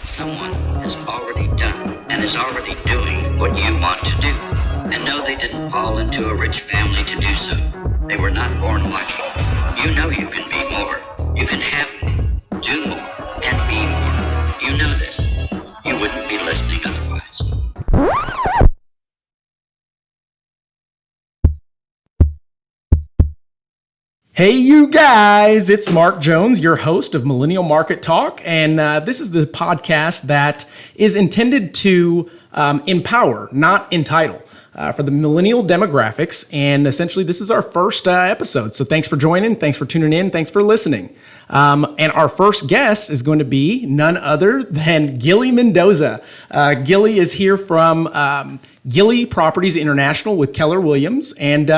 Someone has already done and is already doing what you want to do. And no, they didn't fall into a rich family to do so. They were not born lucky. You know you can be more. You can have more, do more, and be more. You know this. You wouldn't be listening otherwise. Hey, you guys, it's Mark Jones, your host of Millennial Market Talk, and this is the podcast that is intended to empower, not entitle, for the millennial demographics, and essentially this is our first episode, so thanks for joining, thanks for tuning in, thanks for listening. And our first guest is going to be none other than Gilley Mendoza. Gilley is here from Gilley Properties International with Keller Williams, and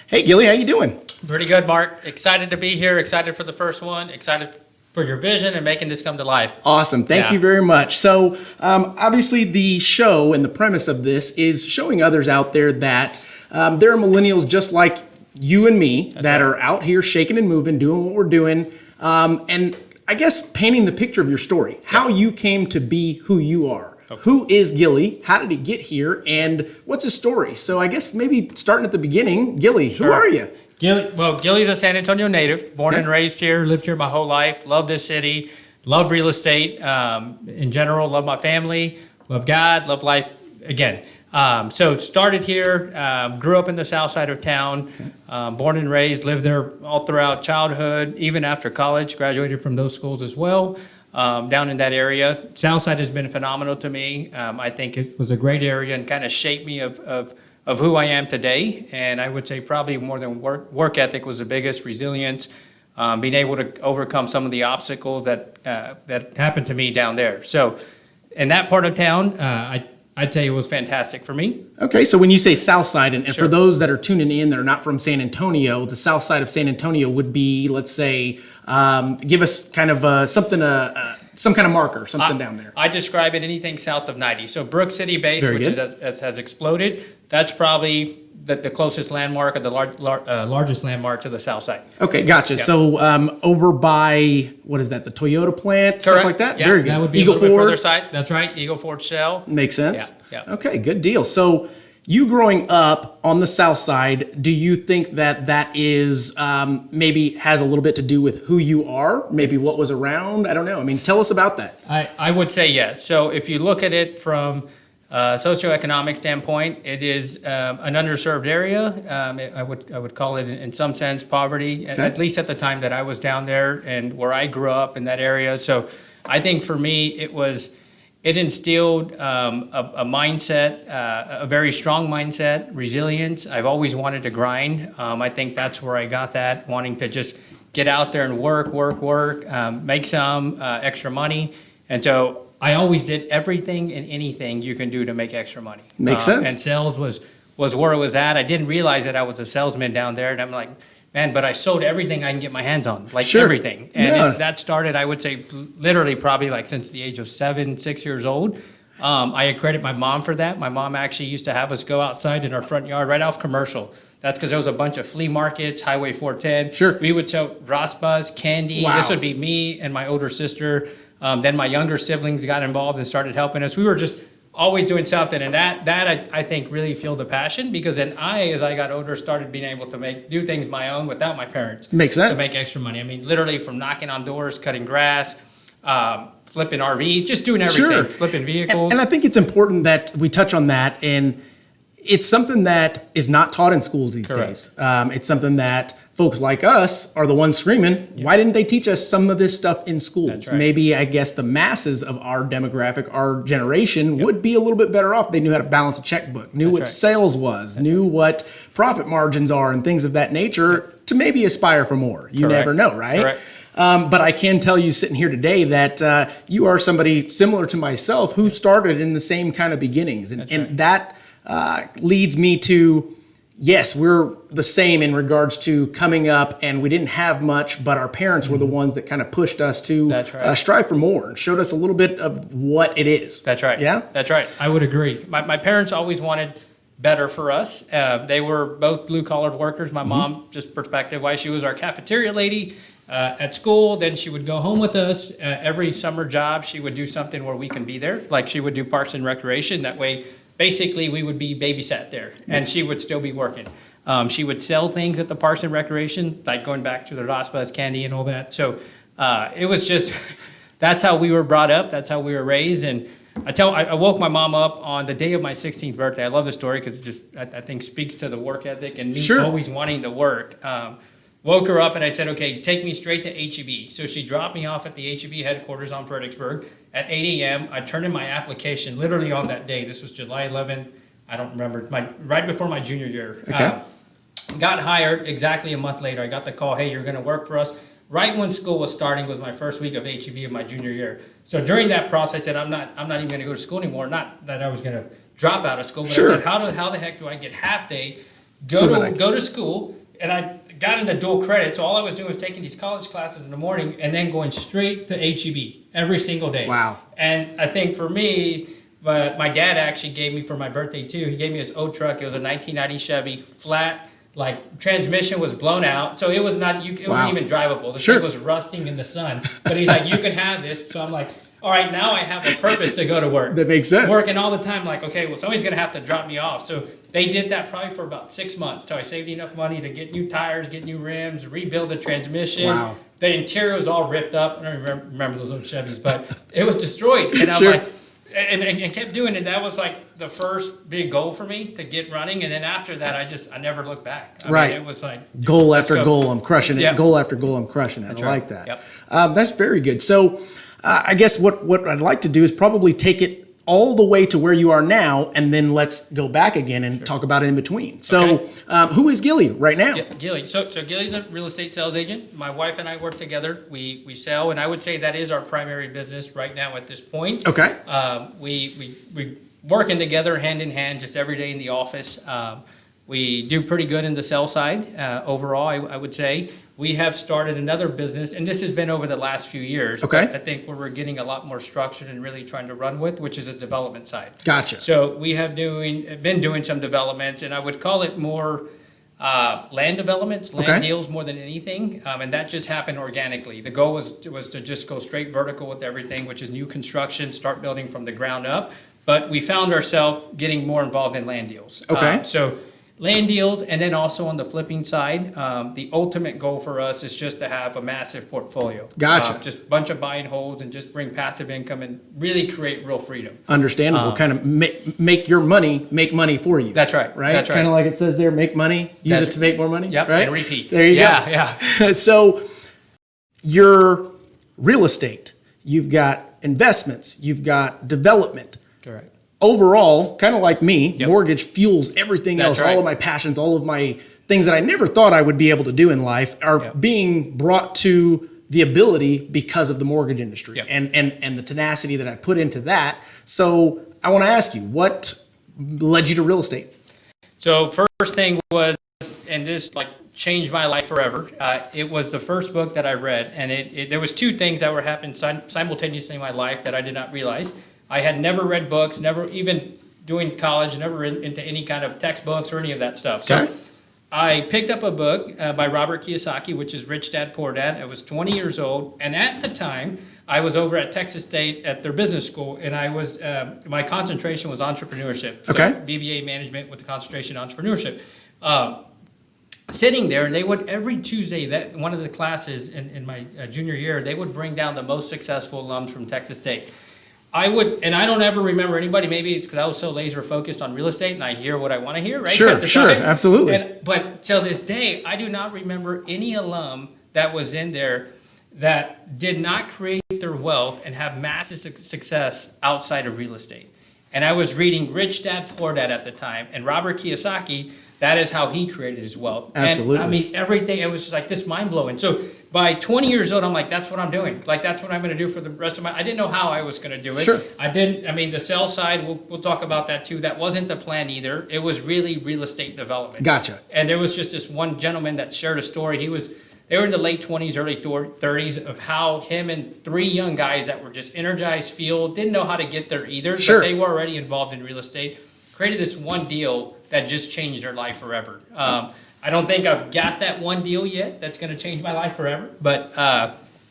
hey, Gilley, how you doing? Pretty good, Mark. Excited to be here. Excited for the first one. Excited for your vision and making this come to life. Awesome. Thank you very much. So obviously the show and the premise of this is showing others out there that there are millennials just like you and me that are out here shaking and moving, doing what we're doing. And I guess painting the picture of your story, how you came to be who you are. Okay. Who is Gilley? How did he get here? And what's his story? So I guess maybe starting at the beginning, Gilley, who are you? Gilley's a San Antonio native, born and raised here, lived here my whole life, love this city, love real estate in general, love my family, love God, love life again. So started here, grew up in the south side of town, born and raised, lived there all throughout childhood, even after college, graduated from those schools as well, down in that area. South side has been phenomenal to me. I think it was a great area and kind of shaped me of who I am today. And I would say probably more than work ethic was the biggest, resilience, being able to overcome some of the obstacles that happened to me down there. So in that part of town, I'd say it was fantastic for me. Okay, so when you say south side, and for those that are tuning in that are not from San Antonio, the south side of San Antonio would be, let's say, give us kind of something, some kind of marker, something down there. I describe it anything south of 90. So Brook City base, which has exploded, that's probably the closest landmark or the largest landmark to the south side. Okay, gotcha. Yeah. So over by, what is that, the Toyota plant, stuff like that? Yeah, very good. That would be Eagle a little bit further side. That's right, Eagle Ford Shell. Makes sense. Yeah. Okay, good deal. So you growing up on the south side, do you think that is maybe has a little bit to do with who you are? Maybe what was around? I don't know. I mean, tell us about that. I would say yes. So if you look at it from a socioeconomic standpoint, it is an underserved area. I would call it in some sense poverty, at least at the time that I was down there and where I grew up in that area. So I think for me, it instilled a mindset, a very strong mindset, resilience. I've always wanted to grind. I think that's where I got that, wanting to just get out there and work, make some extra money. And so I always did everything and anything you can do to make extra money. Makes sense. And sales was where it was at. I didn't realize that I was a salesman down there. And I'm like, man, but I sold everything I can get my hands on, everything. And that started, I would say, literally probably like since the age of 6 years old. I credit my mom for that. My mom actually used to have us go outside in our front yard right off Commercial. That's because there was a bunch of flea markets, Highway 410. Sure. We would sell Rosbus, candy. Wow. This would be me and my older sister. Then my younger siblings got involved and started helping us. We were just always doing something, and that I think really fueled the passion, because then as I got older, started being able to do things my own without my parents. Makes sense. To make extra money. I mean, literally from knocking on doors, cutting grass, flipping RVs, just doing everything, flipping vehicles. And I think it's important that we touch on that, and it's something that is not taught in schools these days. It's something that folks like us are the ones screaming, why didn't they teach us some of this stuff in schools? That's right. Maybe, I guess, the masses of our demographic, our generation, would be a little bit better off if they knew how to balance a checkbook, knew what sales was, knew what profit margins are and things of that nature to maybe aspire for more. You never know, right? Correct. But I can tell you sitting here today that you are somebody similar to myself who started in the same kind of beginnings. And that leads me to, yes, we're the same in regards to coming up, and we didn't have much, but our parents were the ones that kind of pushed us to strive for more and showed us a little bit of what it is. That's right. Yeah? That's right. I would agree. My parents always wanted better for us. They were both blue-collar workers. My mom, just perspective-wise, she was our cafeteria lady at school. Then she would go home with us. Every summer job, she would do something where we can be there. Like she would do Parks and Recreation. That way, basically, we would be babysat there, and she would still be working. She would sell things at the Parks and Recreation, like going back to the Raspas candy and all that. So it was just, that's how we were brought up. That's how we were raised. And I woke my mom up on the day of my 16th birthday. I love the story because it just, I think, speaks to the work ethic and me always wanting to work. Woke her up and I said, okay, take me straight to HEB. So she dropped me off at the HEB headquarters on Fredericksburg at 8 a.m. I turned in my application literally on that day. This was July 11th. I don't remember. It's right before my junior year. Okay. Got hired exactly a month later. I got the call, hey, you're going to work for us. Right when school was starting was my first week of HEB of my junior year. So during that process, I said, I'm not even going to go to school anymore. Not that I was going to drop out of school, but I said, how the heck do I get half day, go to school? And I got into dual credit. So all I was doing was taking these college classes in the morning and then going straight to HEB every single day. Wow. And I think for me, my dad actually gave me for my birthday too. He gave me his old truck. It was a 1990 Chevy, flat, like transmission was blown out. So it was not, it wasn't even drivable. The thing was rusting in the sun. But he's like, you can have this. So I'm like, all right, now I have a purpose to go to work. That makes sense. Working all the time, like, okay, well, somebody's going to have to drop me off. So they did that probably for about 6 months till I saved enough money to get new tires, get new rims, rebuild the transmission. Wow. The interior was all ripped up. I don't remember those old Chevys, but it was destroyed. And I'm like, and kept doing it. That was like the first big goal for me to get running. And then after that, I never looked back. I mean, it was like goal after goal, I'm crushing it. Yep. Goal after goal, I'm crushing it. That's I like that. Yep. That's very good. So I guess what I'd like to do is probably take it all the way to where you are now, and then let's go back again and talk about it in between. So who is Gilley right now? Yeah, Gilley. So Gilley's a real estate sales agent. My wife and I work together. We sell, and I would say that is our primary business right now at this point. Okay. We working together hand in hand just every day in the office. We do pretty good in the sell side overall, I would say. We have started another business, and this has been over the last few years. Okay. But I think where we're getting a lot more structured and really trying to run with, which is a development side. Gotcha. So we have been doing some developments, and I would call it more land developments, land deals more than anything, and that just happened organically. The goal was to just go straight vertical with everything, which is new construction, start building from the ground up. But we found ourselves getting more involved in land deals. Okay. So land deals, and then also on the flipping side, the ultimate goal for us is just to have a massive portfolio. Gotcha. Just a bunch of buy and holds and just bring passive income and really create real freedom. Understandable. Kind of make your money make money for you. That's right. Right? That's right. Kind of like it says there, make money, use it to make more money. Yep, right? and repeat. There you go. Yeah. So your real estate, you've got investments, you've got development. Correct. Overall, kind of like me, mortgage fuels everything else. Right. All of my passions, all of my things that I never thought I would be able to do in life are being brought to the ability because of the mortgage industry and the tenacity that I put into that. So I want to ask you, what led you to real estate? So first thing was, and this changed my life forever. It was the first book that I read, and there was two things that were happening simultaneously in my life that I did not realize. I had never read books, never even doing college, never into any kind of textbooks or any of that stuff. So I picked up a book by Robert Kiyosaki, which is Rich Dad, Poor Dad. I was 20 years old, and at the time, I was over at Texas State at their business school, and I was my concentration was entrepreneurship. So BBA management with the concentration entrepreneurship. Sitting there, and they would every Tuesday, that one of the classes in my junior year, they would bring down the most successful alums from Texas State. I don't ever remember anybody. Maybe it's because I was so laser focused on real estate and I hear what I want to hear, right? Sure, absolutely. But till this day, I do not remember any alum that was in there that did not create their wealth and have massive success outside of real estate. And I was reading Rich Dad, Poor Dad at the time, and Robert Kiyosaki, that is how he created his wealth. Absolutely. And I mean, everything, it was just like this mind blowing. So by 20 years old, I'm like, that's what I'm doing. Like, that's what I'm going to do for the rest of I didn't know how I was going to do it. Sure. The sell side, we'll talk about that too. That wasn't the plan either. It was really real estate development. Gotcha. And there was just this one gentleman that shared a story. They were in the late 20s, early 30s of how him and three young guys that were just energized, didn't know how to get there either, but they were already involved in real estate. created this one deal that just changed their life forever. I don't think I've got that one deal yet that's going to change my life forever, but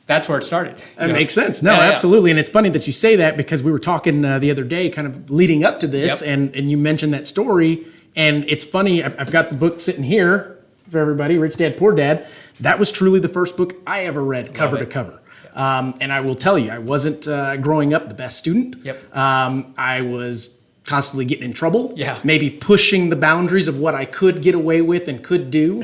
that's where it started. That makes sense. No, absolutely. And it's funny that you say that because we were talking the other day kind of leading up to this, and you mentioned that story. And it's funny, I've got the book sitting here for everybody, Rich Dad, Poor Dad. That was truly the first book I ever read cover to cover. And I will tell you, I wasn't growing up the best student. I was constantly getting in trouble, maybe pushing the boundaries of what I could get away with and could do.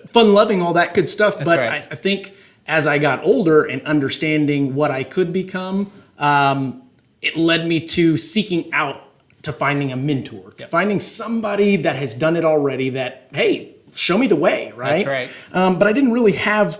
Fun-loving, all that good stuff. But I think as I got older and understanding what I could become, it led me to seeking out to finding a mentor, to finding somebody that has done it already that, hey, show me the way, right? That's right. But I didn't really have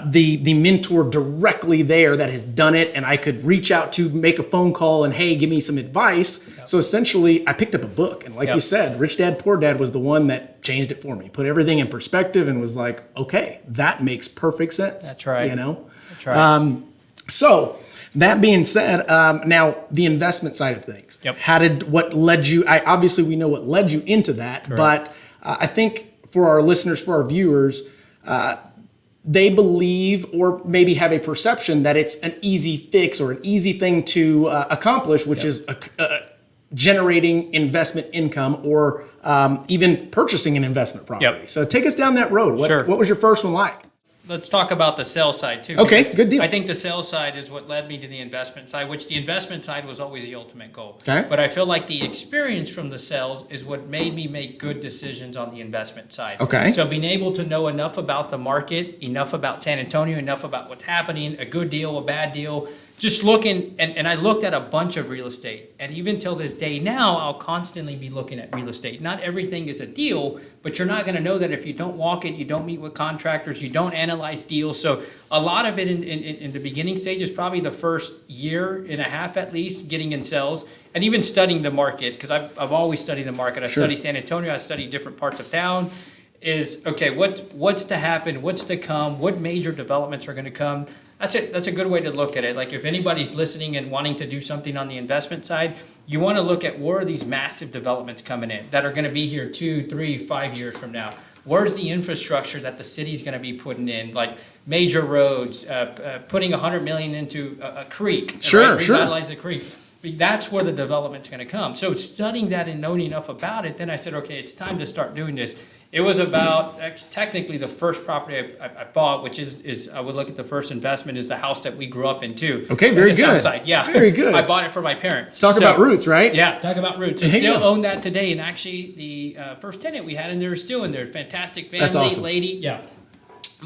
the mentor directly there that has done it, and I could reach out to, make a phone call, and hey, give me some advice. So essentially, I picked up a book, and like you said, Rich Dad Poor Dad was the one that changed it for me, put everything in perspective, and was like, okay, that makes perfect sense. That's right. You know, that's right. So that being said, now the investment side of things. What led you? Obviously we know what led you into that, but I think for our listeners, for our viewers. They believe or maybe have a perception that it's an easy fix or an easy thing to accomplish, which is generating investment income or even purchasing an investment property. So take us down that road. What was your first one like? Let's talk about the sales side too. Okay, good deal. I think the sales side is what led me to the investment side, which the investment side was always the ultimate goal. Okay. But I feel like the experience from the sales is what made me make good decisions on the investment side. Okay. So being able to know enough about the market, enough about San Antonio, enough about what's happening, a good deal, a bad deal, just looking, and I looked at a bunch of real estate. And even till this day now, I'll constantly be looking at real estate. Not everything is a deal, but you're not going to know that if you don't walk it, you don't meet with contractors, you don't analyze deals. So a lot of it in the beginning stage is probably the first year and a half at least, getting in sales and even studying the market, because I've always studied the market. I study San Antonio, I study different parts of town. Is okay, what's to happen, what's to come, what major developments are going to come. That's a good way to look at it. Like if anybody's listening and wanting to do something on the investment side, you want to look at where are these massive developments coming in that are going to be here 2, 3, 5 years from now. Where's the infrastructure that the city's going to be putting in, like major roads, putting $100 million into a creek, revitalize the creek. That's where the development's going to come. So studying that and knowing enough about it, then I said, okay, it's time to start doing this. It was about technically the first property I bought, which is I would look at the first investment is the house that we grew up in too. Okay, very good. Side. Yeah, very good. I bought it for my parents. Talk about roots, right? Yeah, talk about roots. I still own that today, and actually the first tenant we had in there is still in there. Fantastic family, That's awesome. Lady. Yeah.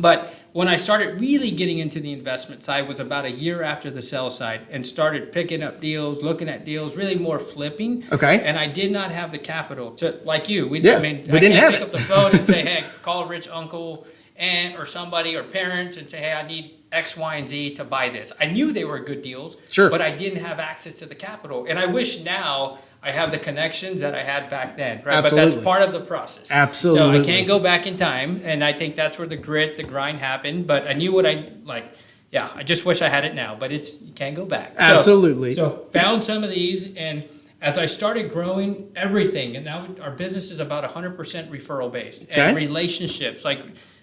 But when I started really getting into the investment side was about a year after the sell side, and started picking up deals, looking at deals, really more flipping. Okay. And I did not have the capital to, like you. I didn't can't have pick up the phone and say, hey, call a rich uncle, aunt, or somebody, or parents, and say, hey, I need X, Y, and Z to buy this. I knew they were good deals, but I didn't have access to the capital. And I wish now I have the connections that I had back then, right? Absolutely. But that's part of the process. Absolutely. So I can't go back in time, and I think that's where the grit, the grind happened. But I knew what I like. Yeah, I just wish I had it now, but you can't go back. Absolutely. So found some of these, and as I started growing everything, and now our business is about 100% referral based, and relationships. Like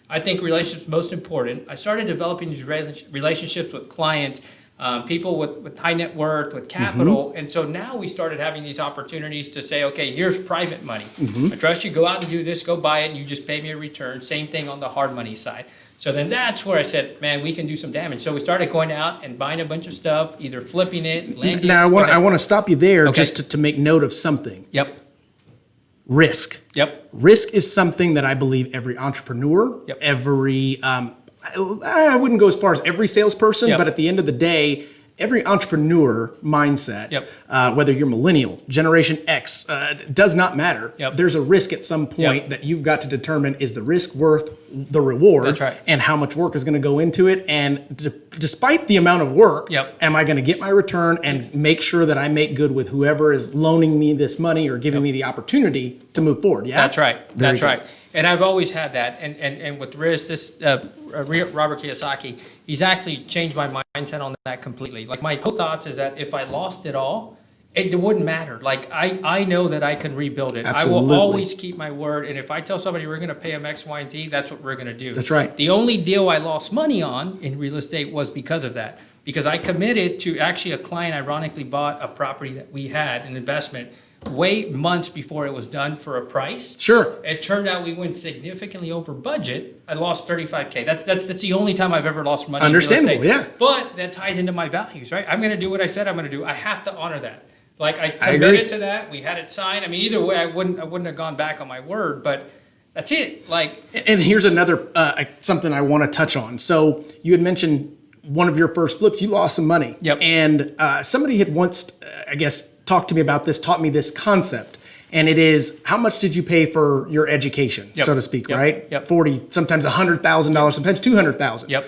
I think relationships most important. I started developing these relationships with clients. People with high net worth, with capital. And so now we started having these opportunities to say, okay, here's private money. I trust you, go out and do this, go buy it, and you just pay me a return. Same thing on the hard money side. So then that's where I said, man, we can do some damage. So we started going out and buying a bunch of stuff, either flipping it, landing. Now I want to stop you there just to make note of something. Risk. Risk is something that I believe every entrepreneur, every I wouldn't go as far as every salesperson, but at the end of the day, every entrepreneur mindset, whether you're millennial, Generation X, does not matter. There's a risk at some point that you've got to determine, is the risk worth the reward? That's right. And how much work is going to go into it? And despite the amount of work, am I going to get my return and make sure that I make good with whoever is loaning me this money or giving me the opportunity to move forward? Yeah, that's right. That's right. And I've always had that. And with risk, this Robert Kiyosaki, he's actually changed my mindset on that completely. Like my whole thoughts is that if I lost it all it wouldn't matter. Like I know that I can rebuild it. Absolutely. I will always keep my word. And if I tell somebody we're going to pay them X, Y, and Z, that's what we're going to do. That's right. The only deal I lost money on in real estate was because of that. Because I committed to actually a client ironically bought a property that we had, an investment, way months before it was done for a price. Sure. It turned out we went significantly over budget. I lost $35K. That's the only time I've ever lost money. Understandable, in real estate. yeah. But that ties into my values, right? I'm going to do what I said I'm going to do. I have to honor that. Like I agree. committed to that. We had it signed. I mean, either way, I wouldn't have gone back on my word. But that's it. Like, And here's another something I want to touch on. So you had mentioned one of your first flips, you lost some money. Yep. And somebody had once, I guess, talked to me about this, taught me this concept. And it is, how much did you pay for your education, Yep. so to speak, Yep. right? Yep. 40, sometimes $100,000, sometimes $200,000. Yep.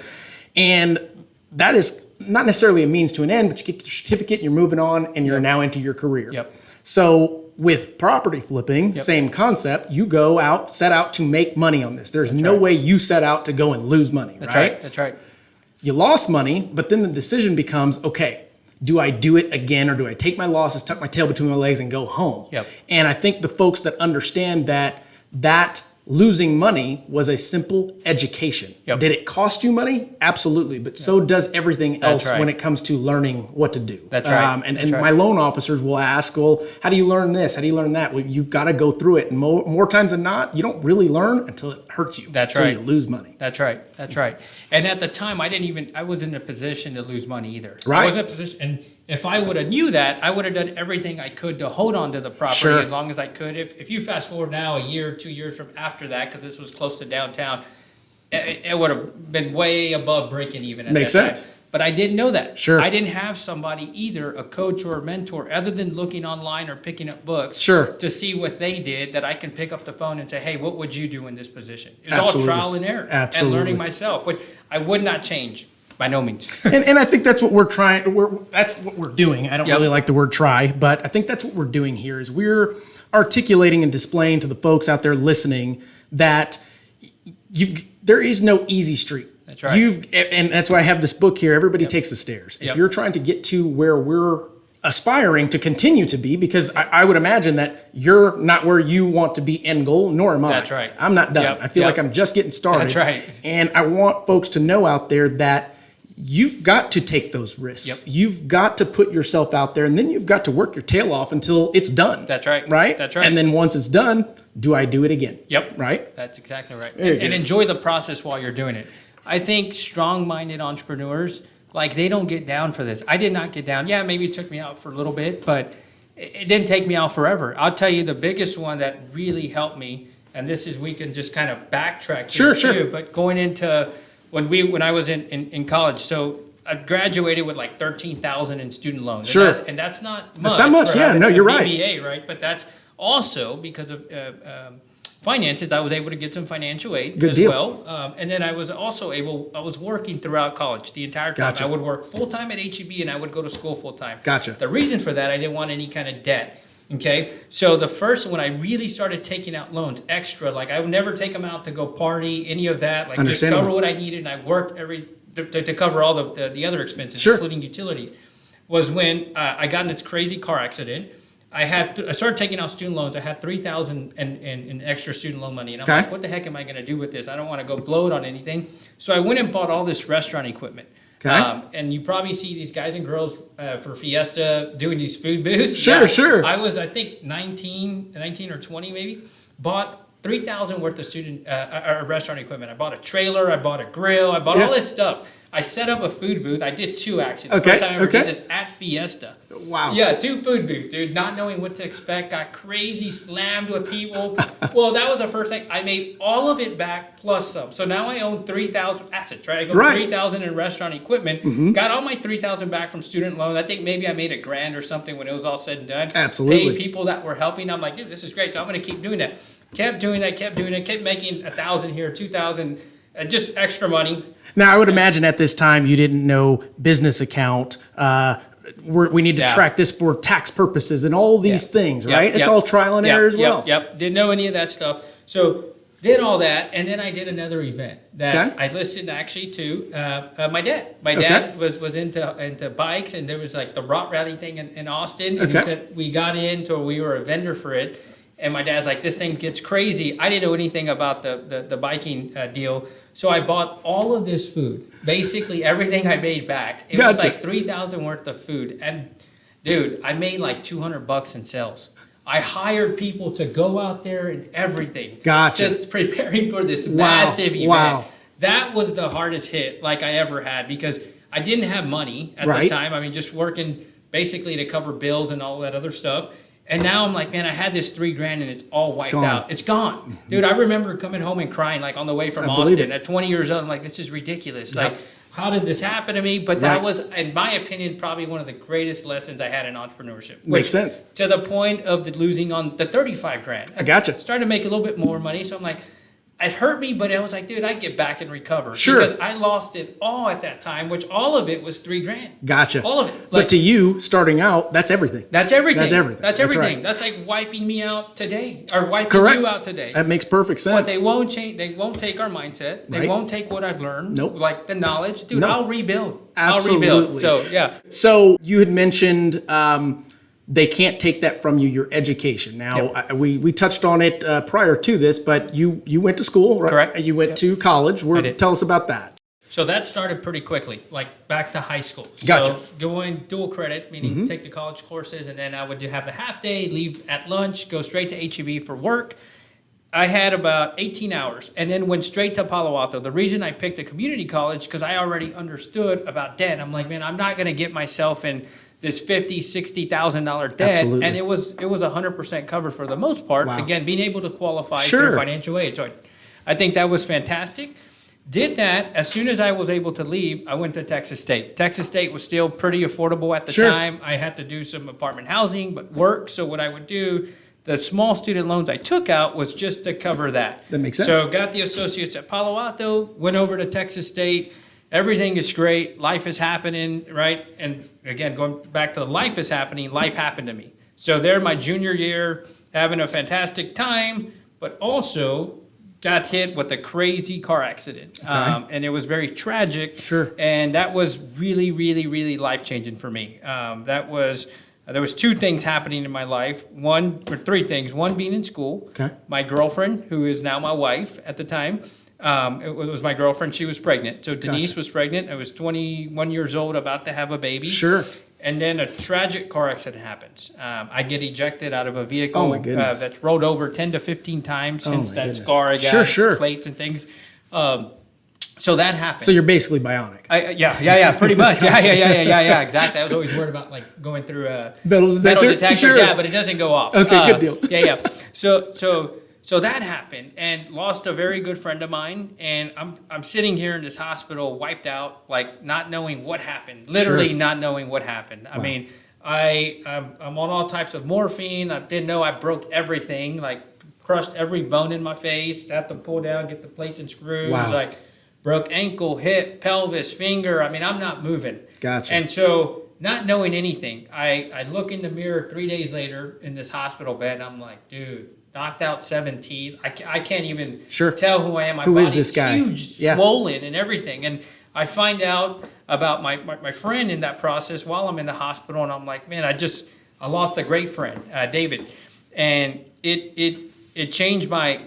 And that is not necessarily a means to an end, but you get the certificate, you're moving on, and you're now into your career. Yep. So with property flipping, Yep. same concept. You go out, set out to make money on this. There's no right. way you set out to go and lose money, That's right? right. That's right. You lost money, but then the decision becomes, okay, do I do it again, or do I take my losses, tuck my tail between my legs, and go home? Yep. And I think the folks that understand that losing money was a simple education. Yep. Did it cost you money? Absolutely. But so does everything else right. when it comes to learning what to do. That's right. And That's right. my loan officers will ask, well, how do you learn this? How do you learn that? Well, you've got to go through it. And more times than not, you don't really learn until it hurts you. That's until right. you lose money. That's right. That's right. And at the time, I wasn't in a position to lose money either. Right. I was in a position, and if I would have knew that, I would have done everything I could to hold on to the property Sure. as long as I could. If you fast forward now a year, 2 years from after that, because this was close to downtown, it would have been way above breaking even at Makes that sense. time. But I didn't know that. Sure. I didn't have somebody either, a coach or a mentor, other than looking online or picking up books Sure. to see what they did, that I can pick up the phone and say, hey, what would you do in this position? It's Absolutely. all trial and error Absolutely. and learning myself, which I would not change by no means. And I think that's what we're trying. That's what we're doing. I don't Yep. really like the word try, but I think that's what we're doing here. Is we're articulating and displaying to the folks out there listening that there is no easy street. That's right. And that's why I have this book here. Everybody takes the stairs. If Yep. you're trying to get to where we're aspiring to continue to be, because I would imagine that you're not where you want to be end goal, nor am I. That's right. I'm not done. Yep. I feel Yep. like I'm just getting started. That's right. And I want folks to know out there that you've got to take those risks. Yep. You've got to put yourself out there, and then you've got to work your tail off until it's done. That's right. Right? That's right. And then once it's done, do I do it again? Yep. Right? That's exactly right. Very And good. enjoy the process while you're doing it. I think strong-minded entrepreneurs, like, they don't get down for this. I did not get down. Yeah, maybe it took me out for a little bit, but it didn't take me out forever. I'll tell you the biggest one that really helped me, and this is, we can just kind of backtrack Sure, here sure. too, but going into when I was in college, so I graduated with like 13,000 in student loans. Sure. And that's not much. That's not much, for yeah, having no, a you're right. BBA, right? But that's also because of finances. I was able to get some financial aid Good as deal. well. And then I was also I was working throughout college the entire time. Gotcha. I would work full-time at HEB and I would go to school full-time. Gotcha. The reason for that, I didn't want any kind of debt. Okay, so the first, when I really started taking out loans extra, like I would never take them out to go party, any of that, like just Understandable. cover what I needed, and I worked to cover all the other expenses, Sure. including utilities, was when I got in this crazy car accident. I started taking out student loans. I had $3,000 in extra student loan money, and I'm Okay. like, what the heck am I going to do with this? I don't want to go blow it on anything. So I went and bought all this restaurant equipment. Okay. And you probably see these guys and girls for Fiesta doing these food booths. Sure, sure. I was, I think, 19 or 20 maybe. Bought $3,000 worth of student restaurant equipment. I bought a trailer. I bought a grill. I bought all this stuff. I set up a food booth. I did two, actually. The Okay, first time I ever okay. did this at Fiesta. Wow. Yeah, 2 food booths, dude. Not knowing what to expect. Got crazy, slammed with people. Well, that was the first thing. I made all of it back plus some. So now I own 3,000 assets, right? I go Right. 3,000 in restaurant equipment. Got all my 3,000 back from student loans. I think maybe I made $1,000 or something when it was all said and done. Absolutely. Paid people that were helping. I'm like, dude, this is great. So I'm going to keep doing that. Kept doing that. Kept making 1,000 here, 2,000, just extra money. Now, I would imagine at this time you didn't know business account. We need to Yeah. track this for tax purposes and all these Yeah. things, Yep, right? It's yep. all trial and error as well. Yep. Didn't know any of that stuff. So did all that, and then I did another event that Okay. I listened actually to my dad. My dad was into bikes, and there was like the Rot Rally thing in Austin, and he Okay. said we got into, we were a vendor for it, and my dad's like, this thing gets crazy. I didn't know anything about the biking deal, so I bought all of this food, basically everything I made back. It was Gotcha. like 3,000 worth of food, and dude, I made like $200 in sales. I hired people to go out there and everything. Gotcha. To preparing for this Wow. massive event. Wow. That was the hardest hit like I ever had because I didn't have money at Right. the time. I mean, just working basically to cover bills and all that other stuff. And now I'm like, man, I had this $3,000 and it's all wiped gone. out. It's gone. Dude, I remember coming home and crying like on the way from I believe Austin. it. At 20 years old, I'm like, this is ridiculous. Yep. Like, how did this happen to me? But Right. that was, in my opinion, probably one of the greatest lessons I had in entrepreneurship. Makes sense. To the point of the losing on the 35 grand. I gotcha. Started to make a little bit more money. So I'm like, it hurt me, but I was like, dude, I get back and recover. Sure. Because I lost it all at that time, which all of it was $3,000. Gotcha. All of it. But Like, to you, starting out, that's everything. that's everything. That's everything. That's That's everything. right. That's like wiping me out today or wiping Correct. you out today. That makes perfect sense. But they won't change. They won't take our mindset. They Right. won't take what I've learned. Nope. Like the knowledge, dude. No. I'll rebuild. Absolutely. I'll rebuild. So yeah. So you had mentioned they can't take that from you, your education. Now, Yep. we touched on it prior to this, but you went to school, right? Correct. You went Yep. to college. did. Tell us about that. So that started pretty quickly, like back to high school. Gotcha. So going dual credit, meaning take the college courses, and then I would have the half day, leave at lunch, go straight to HEB for work. I had about 18 hours and then went straight to Palo Alto. The reason I picked a community college, because I already understood about debt. I'm like, man, I'm not going to get myself in this $50,000, $60,000 debt. Absolutely. And it was 100% covered for the most part. Wow. Again, being able to qualify Sure. through financial aid. So I think that was fantastic. Did that. As soon as I was able to leave, I went to Texas State. Texas State was still pretty affordable at the Sure. time. I had to do some apartment housing, but work. So what I would do, the small student loans I took out was just to cover that. That makes sense. So got the associates at Palo Alto, went over to Texas State. Everything is great. Life is happening, right? And again, going back to the life is happening, life happened to me. So there, my junior year, having a fantastic time, but also got hit with a crazy car accident. And it was very tragic. Sure. And that was really, really, really life-changing for me. There was two things happening in my life. Three things. One, being in school. Okay. My girlfriend, who is now my wife at the time, it was my girlfriend. She was pregnant. So Denise was pregnant. I was 21 years old, about to have a baby. Sure. And then a tragic car accident happens. I get ejected out of a vehicle Oh, my goodness. that's rolled over 10 to 15 times, Oh, hence my that goodness. scar I got, Sure, sure. plates and things. So that happened. So you're basically bionic. Yeah, pretty much. Yeah, exactly. I was always worried about like going through a Metal detector? detectors. Sure. Yeah, but it doesn't go off. Okay, good deal. Yeah. So that happened, and lost a very good friend of mine. And I'm sitting here in this hospital, wiped out, like not knowing what happened. Literally Sure. not knowing what happened. I mean, I'm on all types of morphine. I didn't know I broke everything, like crushed every bone in my face. Had to pull down, get the plates and screws. Wow. Like broke ankle, hip, pelvis, finger. I mean, I'm not moving. Gotcha. And so, not knowing anything, I look in the mirror 3 days later in this hospital bed, and I'm like, dude, knocked out 7 teeth. I can't even Sure. tell who I am. My Who is body's this guy? huge, Yeah. swollen, and everything. And I find out about my friend in that process while I'm in the hospital, and I'm like, man, I lost a great friend, David, and it changed my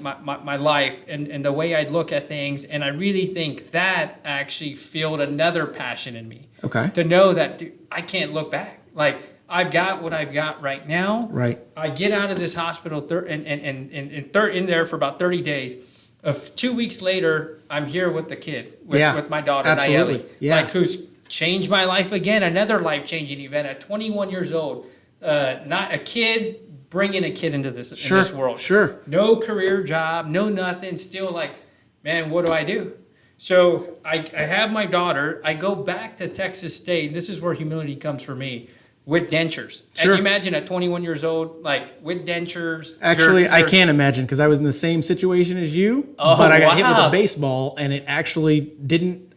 life and the way I look at things. And I really think that actually fueled another passion in me. Okay. To know that, dude, I can't look back. Like, I've got what I've got right now. Right. I get out of this hospital in there for about 30 days. 2 weeks later, I'm here with the kid, with my daughter, Absolutely. Nayeli, Yeah. like who's changed my life again. Another life-changing event at 21 years old. Not a kid, bringing a kid into this in this world. Sure. No career job, no nothing. Still like, man, what do I do? So I have my daughter. I go back to Texas State. This is where humility comes for me. With dentures. Sure. And you imagine at 21 years old, like with dentures. Actually, I you're- can't imagine because I was in the same situation as you, Oh, but I got hit with wow. a baseball and it actually didn't.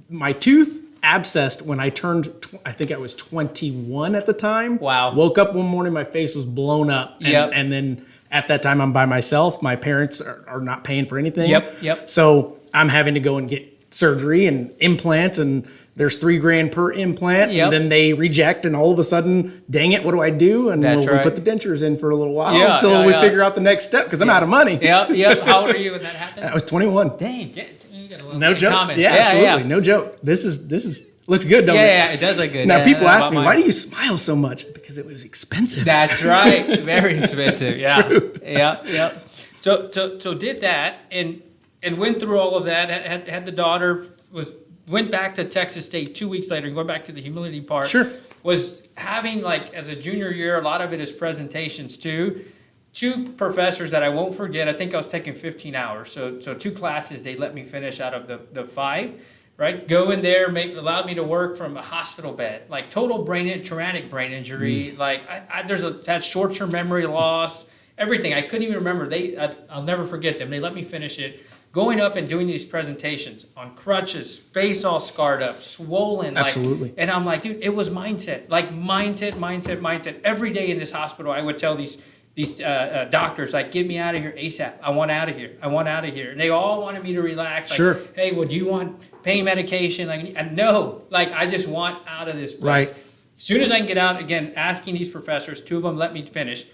My tooth abscessed when I turned. I think I was 21 at the time. Wow. Woke up one morning, my face was blown up, and, Yep. and then At that time, I'm by myself. My parents are not paying for anything. Yep. So I'm having to go and get surgery and implants, and there's $3,000 per implant, Yep. and then they reject, and all of a sudden, dang it, what do I do? And That's we right. put the dentures in for a little while Yeah, until yeah, we yeah. figure out the next step because I'm out of money. Yep. How old are you when that happened? I was 21. Dang, you got a little No in joke. common. Yeah, absolutely. No joke. This is looks good, don't it? Yeah, it does look good. Now Yeah, people yeah, ask me, about why mine. do you smile so much? Because it was expensive. That's right. Very expensive. Yeah. true. Yeah. So did that and went through all of that. Had the daughter, went back to Texas State 2 weeks later, and going back to the humility part. Sure. Was having, like, as a junior year, a lot of it is presentations too. Two professors that I won't forget. I think I was taking 15 hours. So 2 classes they let me finish out of the 5. Right, go in there, allowed me to work from a hospital bed, like total traumatic brain injury. Like had short-term memory loss, everything. I couldn't even remember. I'll never forget them. They let me finish it. Going up and doing these presentations on crutches, face all scarred up, swollen. Absolutely. And I'm like, dude, it was mindset. Like mindset. Every day in this hospital, I would tell these doctors, like, get me out of here ASAP. I want out of here. And they all wanted me to relax. Like, Sure. Hey, well, do you want pain medication? Like, and no, like, I just want out of this place. Right. As soon as I can get out, again, asking these professors, 2 of them let me finish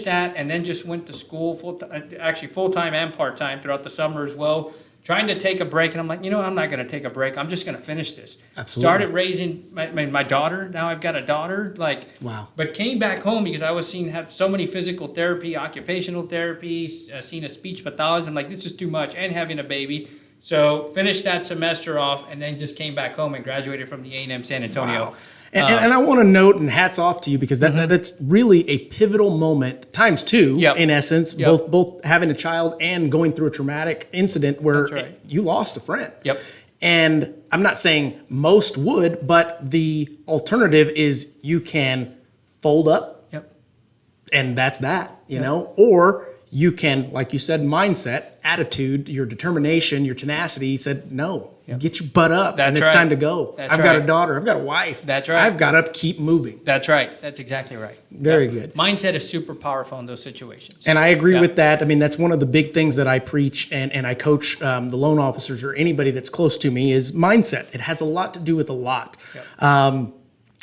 that, and then just went to school full-time and part-time throughout the summer as well, trying to take a break. And I'm like, I'm not going to take a break. I'm just going to finish this. Absolutely. Started raising my daughter. Now I've got a daughter. Wow. But came back home because I was have so many physical therapy, occupational therapy, seen a speech pathologist. I'm like, this is too much, and having a baby. So finished that semester off, and then just came back home and graduated from the A&M San Antonio. Wow. And I want to note, and hats off to you, because that's really a pivotal moment, times 2, Yep. in essence, Yep. both having a child and going through a traumatic incident where That's right. you lost a friend. Yep. And I'm not saying most would, but the alternative is you can fold up, Yep. and that's that, you know, or you can, like you said, mindset, attitude, your determination, your tenacity said, no, get your butt up, and it's right. time to go. That's I've got a right. daughter. I've got a wife. That's right. I've got to keep moving. That's right. That's exactly right. Very Yep. good. Mindset is super powerful in those situations. And I agree Yeah. with that. I mean, that's one of the big things that I preach and I coach the loan officers or anybody that's close to me is mindset. It has a lot to do with a lot. Yep. A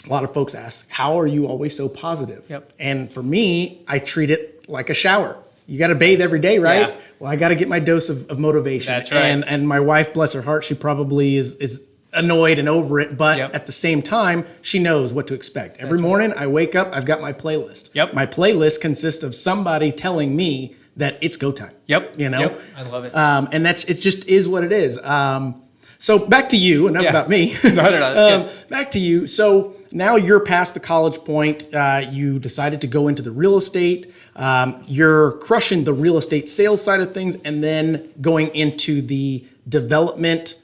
lot of folks ask, how are you always so positive? Yep. And for me, I treat it like a shower. You got to bathe every day, right? Yeah. Well, I got to get my dose of motivation. That's right. And my wife, bless her heart, she probably is annoyed and over it, but Yep. at the same time, she knows what to expect. Every morning I wake up, I've got my playlist. Yep. My playlist consists of somebody telling me that it's go time. Yep. You know? Yep. I love it. And it just is what it is. So back to you, enough Yeah. about me. No, that's good. Back to you. So now you're past the college point. You decided to go into the real estate. You're crushing the real estate sales side of things and then going into the development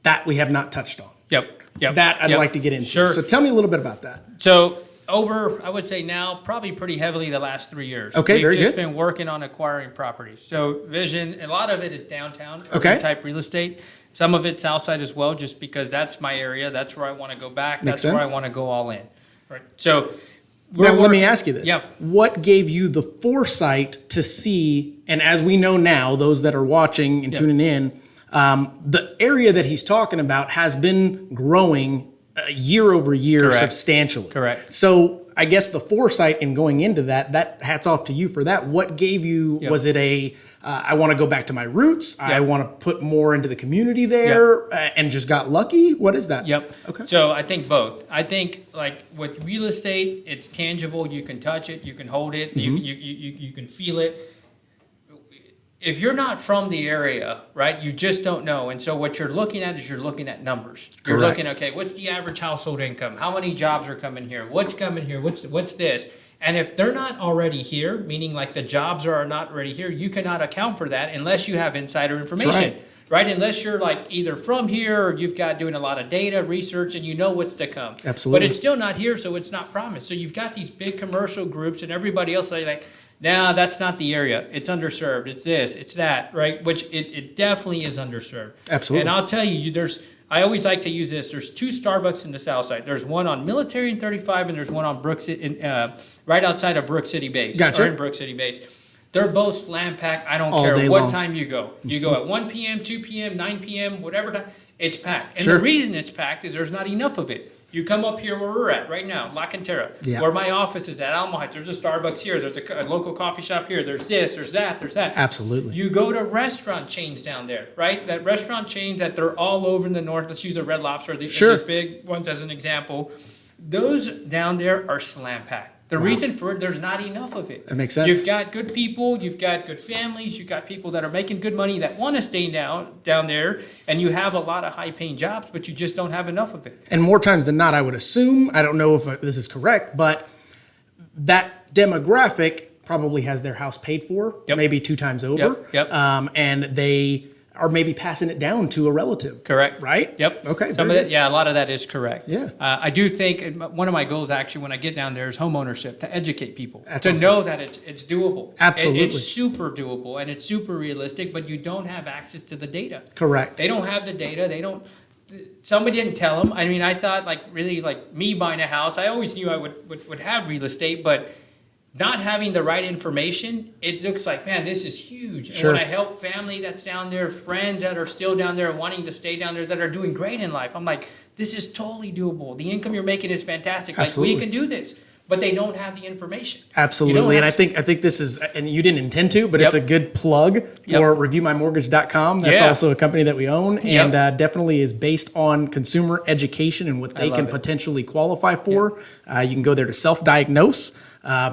that we have not touched on. Yep. That I'd Yep. like to get into. Sure. So tell me a little bit about that. So I would say now, probably pretty heavily the last 3 years. Okay, We've very just good. been working on acquiring properties. So vision, a lot of it is downtown Okay. type real estate. Some of it's south side as well, just because that's my area. That's where I want to go back. Makes That's where sense. I want to go all in. Right. So Now, let me ask you this. Yeah. What gave you the foresight to see, and as we know now, those that are watching and Yeah. tuning in, the area that he's talking about has been growing year over year Correct. substantially. Correct. So I guess the foresight in going into that hats off to you for that. What gave you, Yep. was it I want to go back to my roots, I Yep. want to put more into the community there, and just got lucky? What is that? Yep. Okay. So I think both. I think, like, with real estate, it's tangible. You can touch it. You can hold it. Mm-hmm. You can feel it. If you're not from the area, right, you just don't know. And so what you're looking at is you're looking at numbers. You're Correct. looking, okay, what's the average household income? How many jobs are coming here? What's coming here? What's this? And if they're not already here, meaning like the jobs are not already here, you cannot account for that unless you have insider information. Right? Unless you're like either from here or you've got doing a lot of data research and you know what's to come. Absolutely. But it's still not here, so it's not promised. So you've got these big commercial groups and everybody else like, no, that's not the area. It's underserved. It's this, it's that, right? Which it definitely is underserved. Absolutely. And I'll tell you, I always like to use this. There's 2 Starbucks in the South Side. There's one on Military and 35, and there's one on right outside of Brook City Base. Gotcha. Or in Brook City Base. They're both slam packed. I don't All care day what long. time you go. You go at 1 p.m., 2 p.m., 9 p.m., whatever time, it's packed. And Sure. the reason it's packed is there's not enough of it. You come up here where we're at right now, La Cantera, Yeah. where my office is at Alamo Heights. There's a Starbucks here. There's a local coffee shop here. There's this, there's that, there's that. Absolutely. You go to restaurant chains down there, right? That restaurant chains that they're all over in the north. Let's use a Red Lobster, the Sure. big ones as an example. Those down there are slam packed. The reason for it, there's not enough of it. That makes sense. You've got good people, you've got good families, you've got people that are making good money that want to stay down there, and you have a lot of high-paying jobs, but you just don't have enough of it. And more times than not, I would assume, I don't know if this is correct, but that demographic probably has their house paid for, Yep. maybe 2 times over. Yep. And they are maybe passing it down to a relative. Correct. Right? Yep. Okay. Some of very that, yeah, a lot of that is correct. Yeah. I do think one of my goals actually when I get down there is home ownership, to educate people, That's to awesome. know that it's doable. Absolutely. It's super doable and it's super realistic, but you don't have access to the data. Correct. They don't have the data. They don't. Somebody didn't tell them. I mean, I thought like me buying a house. I always knew I would have real estate, but not having the right information, it looks like, man, this is huge. Sure. And when I help family that's down there, friends that are still down there wanting to stay down there that are doing great in life, I'm like, this is totally doable. The income you're making is fantastic. Like Absolutely. we can do this, but they don't have the information. Absolutely. And I have- think this is, and you didn't intend to, but it's a Yep. good plug Yep. for reviewmymortgage.com. That's Yeah. also a company that we own Yep. and definitely is based on consumer education and what they love can it. potentially qualify for. You can go there to self-diagnose,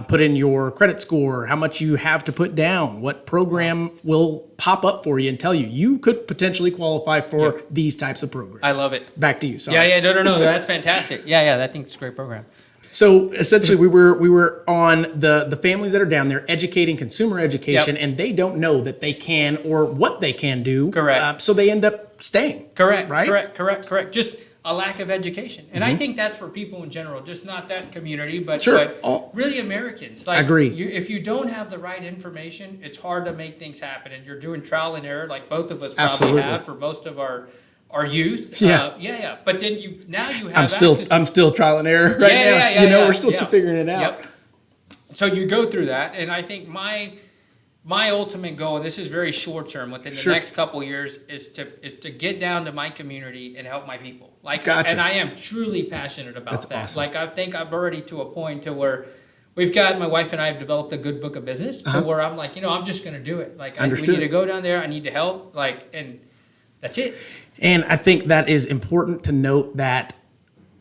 put in your credit score, how much you have to put down, what program will pop up for you and tell you, you could potentially qualify for Yep. these types of programs. I love it. Back to you. Sorry. Yeah, no, that's fantastic. Yeah, I think it's a great program. So essentially, we were on the families that are down there educating consumer education, Yep. and they don't know that they can or what they can do. Correct. So they end up staying. Correct. Right? Correct. Just a lack of education, and I think that's for people in general, just not that community, but, Sure. but Oh. really Americans. Like, Agree. If you don't have the right information, it's hard to make things happen, and you're doing trial and error, like both of us probably Absolutely. have for most of our youth. Yeah. Yeah. But then you have I'm still trial and error right now. Yeah, We're still yeah. figuring it out. Yep. So you go through that, and I think my ultimate goal, and this is very short term, within the Sure. next couple of years, is to get down to my community and help my people. Like, Gotcha. and I am truly passionate about That's that. awesome. Like, I think I'm already to a point to where my wife and I have developed a good book of business to where I'm like, I'm just going to do it. Like, we Understood. need to go down there. I need to help. Like, and that's it. And I think that is important to note that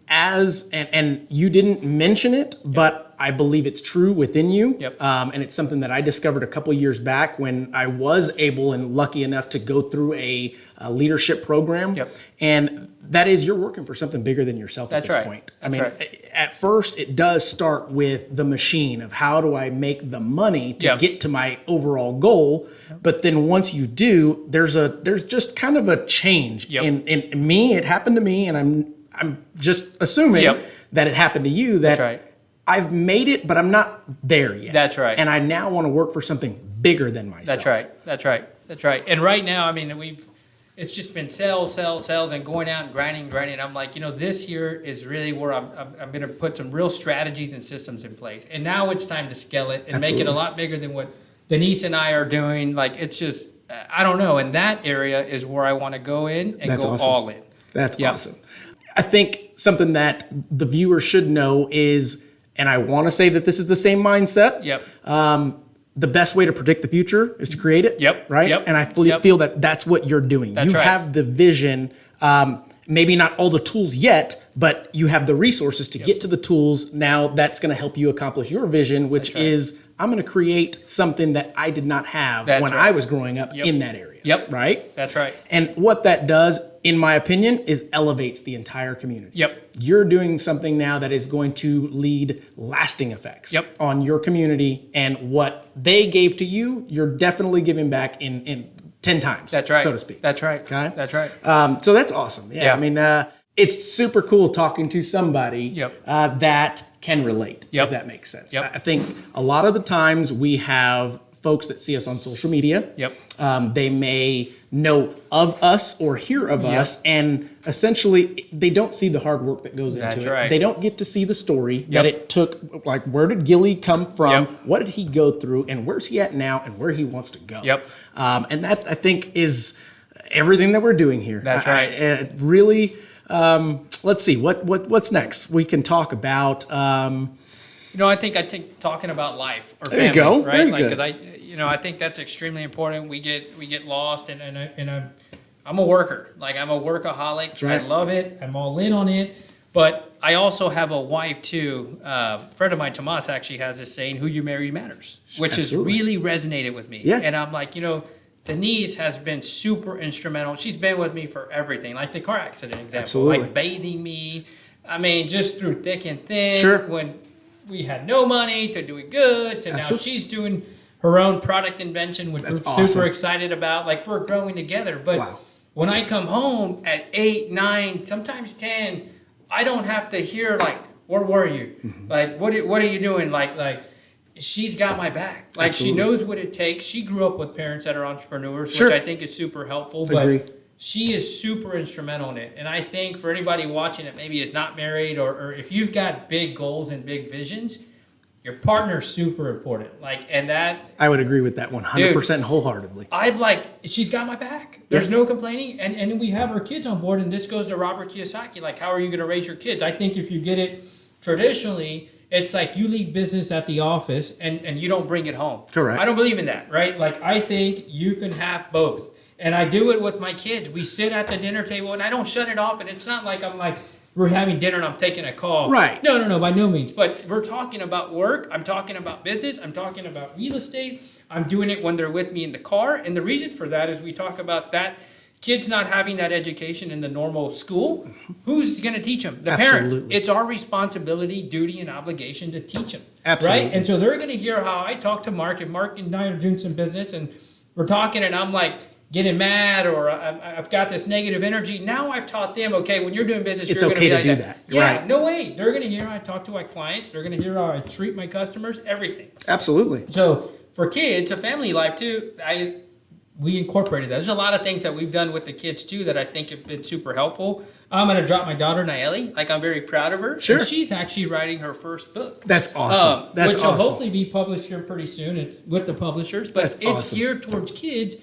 and you didn't mention it, but I believe it's true within you. Yep. And it's something that I discovered a couple years back when I was able and lucky enough to go through a leadership program. Yep. And that is, you're working for something bigger than yourself at That's this right. point. That's right. At first, it does start with the machine of how do I make the money to Yep. get to my overall goal. But then once you do, there's just kind of a change. Yep. In me, it happened to me, and I'm just assuming Yep. that it happened to you. That That's right. I've made it, but I'm not there yet. That's right. And I now want to work for something bigger than myself. That's right. And right now, I mean, it's just been sales, and going out and grinding. I'm like, this year is really where I'm going to put some real strategies and systems in place. And now it's time to scale it and make it a Absolutely. lot bigger than what Denise and I are doing. Like, it's just, I don't know. And that area is where I want to go in and That's go awesome. all in. That's Yep. awesome. I think something that the viewer should know is, and I want to say that this is the same mindset. Yep. The best way to predict the future is to create it. Yep. Right. Yep. And I fully Yep. feel that that's what you're doing. That's you right. have the vision. Maybe not all the tools yet, but you have the resources to get to the tools. Now that's going to help you accomplish your vision, which That's right. is I'm going to create something that I did not have That's when right. I was growing up Yep. in that area. Yep. Right. That's right. And what that does, in my opinion, is elevates the entire community. Yep. You're doing something now that is going to lead lasting effects Yep. on your community, and what they gave to you, you're definitely giving back in 10 times. That's right. So to speak. That's right. Okay. That's right. So that's awesome. Yeah. Yeah. I mean, it's super cool talking to somebody Yep. that can relate, Yep. if that makes sense. Yep. I think a lot of the times we have folks that see us on social media. Yep. They may know of us or hear of us, and essentially they don't see the hard work that goes into That's it. right. They don't get to see the story that it took. Like, where did Gilley come from? Yep. What did he go through? And where's he at now? And where he wants to go? Yep. And that, I think, is everything that we're doing here. That's right. It really. Let's see what's next. We can talk about. I think talking about life or There family, you go. right? Very Like, good. because I think that's extremely important. We get lost, and I'm a worker. Like, I'm a workaholic. That's right. I love it. I'm all in on it. But I also have a wife too. A friend of mine, Tomas, actually has this saying, "Who you marry matters," which Absolutely. has really resonated with me. Yeah. And I'm like, Denise has been super instrumental. She's been with me for everything, like the car accident example, Absolutely. like bathing me. I mean, just through thick and thin. Sure. When we had no money to doing good, to now Absolutely. she's doing her own product invention, which That's we're awesome. super excited about. Like, we're growing together. But Wow. when I come home at 8, 9, sometimes 10, I don't have to hear, like, where were you? Mm-hmm. Like, what are you doing? Like she's got my back. Like, Absolutely. she knows what it takes. She grew up with parents that are entrepreneurs, Sure. which I think is super helpful. Agree. But she is super instrumental in it. And I think for anybody watching that maybe is not married, or if you've got big goals and big visions, your partner's super important. Like, and that I would agree with that 100% wholeheartedly. she's got my back. There's no complaining. And we have our kids on board, and this goes to Robert Kiyosaki. Like, how are you going to raise your kids? I think if you get it traditionally, it's like you leave business at the office and you don't bring it home. Correct. I don't believe in that, right? Like, I think you can have both. And I do it with my kids. We sit at the dinner table, and I don't shut it off. And it's not like I'm like, we're having dinner and I'm taking a call. Right. No, by no means. But we're talking about work. I'm talking about business. I'm talking about real estate. I'm doing it when they're with me in the car. And the reason for that is we talk about that kids not having that education in the normal school. Who's going to teach them? The parents. Absolutely. It's our responsibility, duty, and obligation to teach them. Absolutely. Right? And so they're going to hear how I talk to Mark. If Mark and I are doing some business and we're talking and I'm like, getting mad, or I've got this negative energy. Now I've taught them, okay, when you're doing business, It's you're going to okay be to like do that. that. Yeah, Right. no way. They're going to hear how I talk to my clients. They're going to hear how I treat my customers, everything. Absolutely. So for kids, a family life too, we incorporated that. There's a lot of things that we've done with the kids too that I think have been super helpful. I'm going to drop my daughter, Nayeli. Like, I'm very proud of her. Sure. And she's actually writing her first book. That's awesome. That's which awesome. will hopefully be published here pretty soon. It's with the publishers, but That's it's awesome. geared towards kids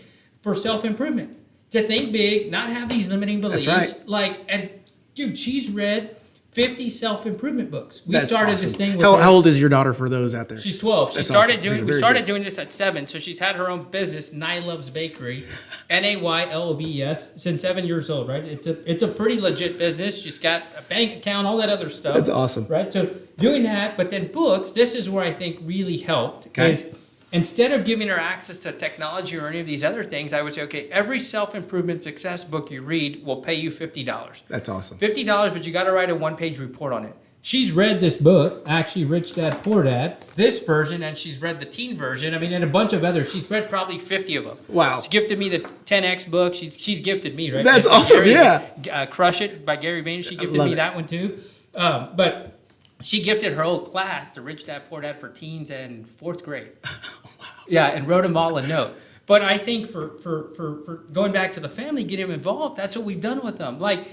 for self-improvement. To think big, not have these limiting beliefs. That's right. Like, and dude, she's read 50 self-improvement books. We That's started awesome. this thing with how, her. how old is your daughter for those out there? She's 12. She That's started awesome. doing. We Very started good. doing this at 7. So she's had her own business, Nylove's Bakery, Nayloves, since 7 years old. Right? It's a pretty legit business. She's got a bank account, all that other stuff. That's awesome. Right? So doing that, but then books. This is where I think really helped. Okay. Is instead of giving her access to technology or any of these other things, I would say, okay, every self-improvement success book you read will pay you $50. That's awesome. $50, but you got to write a one-page report on it. She's read this book, actually, Rich Dad Poor Dad, this version, and she's read the teen version. I mean, and a bunch of others. She's read probably 50 of them. Wow. She's gifted me the 10X book. She's gifted me, right? That's And awesome, Gary, Crush It by Gary Vaynerchuk. She gifted love me it. that one too. But she gifted her whole class the Rich Dad Poor Dad for teens in 4th grade. Wow. Yeah, and wrote them all a note. But I think for going back to the family, get them involved, that's what we've done with them. Like,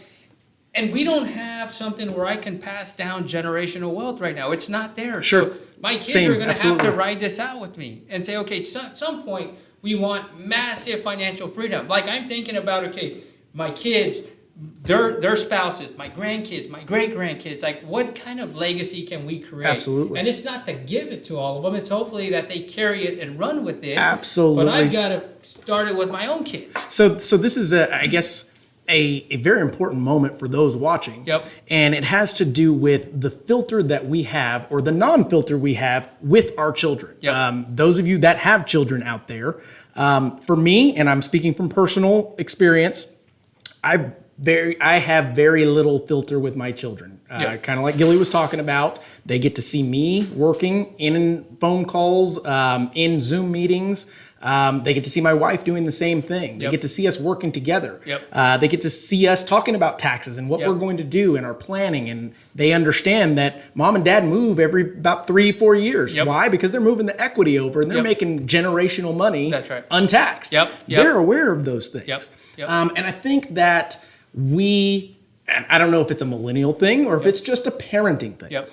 and we don't have something where I can pass down generational wealth right now. It's not there. Sure. So my kids Same, are going to have absolutely. to ride this out with me and say, okay, so at some point we want massive financial freedom. Like, I'm thinking about, okay, my kids, their spouses, my grandkids, my great-grandkids, like, what kind of legacy can we create? Absolutely. And it's not to give it to all of them. It's hopefully that they carry it and run with it. Absolutely. But I've got to start it with my own kids. So this is I guess a very important moment for those watching. Yep. And it has to do with the filter that we have, or the non-filter we have with our children. Yep. Those of you that have children out there, for me, and I'm speaking from personal experience, I have very little filter with my children. Yep. Kind of like Gilley was talking about, they get to see me working in phone calls, in Zoom meetings. They get to see my wife doing the same thing. They Yep. get to see us working together. Yep. They get to see us talking about taxes and what Yep. we're going to do and our planning. And they understand that mom and dad move every about 3-4 years. Yep. Why? Because they're moving the equity over and they're Yep. making generational money That's right. untaxed. Yep. Yep. They're aware of those things. Yep. Yep. And I think that and I don't know if it's a millennial thing or if it's just a parenting thing. Yep.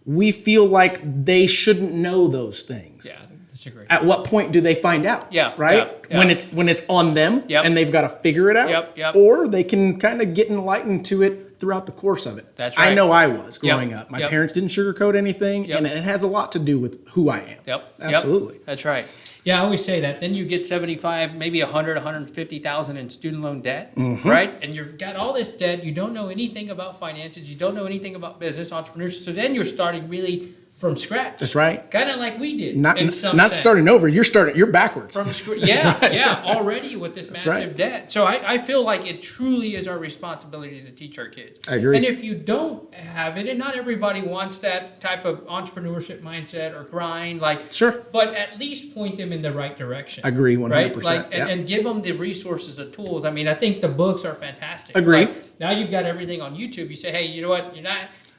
We feel like they shouldn't know those things. Yeah, disagree. At what point do they find out? Yeah, Right? yeah, yeah. When it's on them Yep. and they've got to figure it out. Yep, yep. Or they can kind of get enlightened to it throughout the course of it. That's I right. know I was growing Yep, up. My yep. parents didn't sugarcoat anything, Yep. and it has a lot to do with who I am. Yep. Absolutely. Yep. That's right. Yeah, I always say that. Then you get 75, maybe 100, 150,000 in student loan debt, Mm-hmm. right? And you've got all this debt. You don't know anything about finances. You don't know anything about business, entrepreneurship. So then you're starting really from scratch. That's right. Kind of like we did. Not in some not sense. starting over. You're backwards. From yeah, yeah, already with this massive right. debt. So I feel like it truly is our responsibility to teach our kids. I agree. And if you don't have it, and not everybody wants that type of entrepreneurship mindset or grind, like Sure. but at least point them in the right direction. Agree 100%. Right? Like yeah. and give them the resources, the tools. I mean, I think the books are fantastic. Agree. Like, now you've got everything on YouTube. You say, hey, you know what? You're not.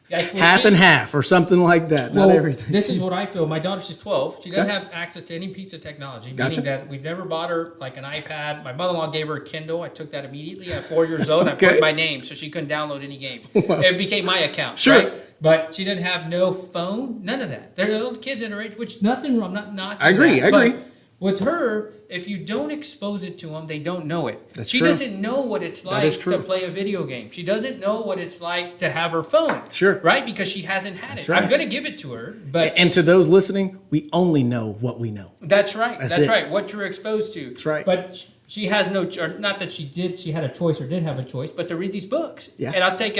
Like, half and half or something like that. Not everything. This is what I feel. My daughter, she's 12. She doesn't Okay. have access to any piece of technology, Gotcha. meaning that we've never bought her like an iPad. My mother-in-law gave her a Kindle. I took that immediately at 4 years old. I Okay. put my name so she couldn't download any games. It became my account. Sure. Right? But she didn't have no phone, none of that. There are those kids at her age, which nothing wrong. I'm not knocking I agree, that, I agree. but with her, if you don't expose it to them, they don't know it. That's she true. doesn't know what it's is like true. to play a video game. She doesn't know what it's like to have her phone. Sure. Right? Because she hasn't had it. right. I'm going to give it to her, but And to those listening, we only know what we know. that's right. That's That's it. right. What you're exposed to. That's right. But she has no, or not that she did, she had a choice or did have a choice, but to read these books. Yeah. And I'll take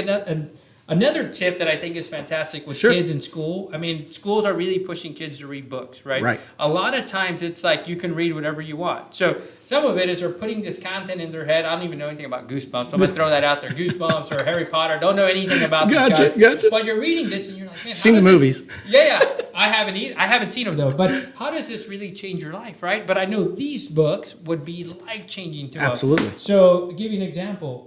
another tip that I think is fantastic with Sure. kids in school. I mean, schools are really pushing kids to read books, right? Right. A lot of times it's like you can read whatever you want. So some of it is they're putting this content in their head. I don't even know anything about Goosebumps. I'm going to throw that out there. Goosebumps or Harry Potter. Don't know anything about these Gotcha, guys. gotcha. But you're reading this and you're like, man, how Seen the does it- movies. yeah. I haven't seen them though. But how does this really change your life, right? But I know these books would be life changing to us. Absolutely. So, to give you an example,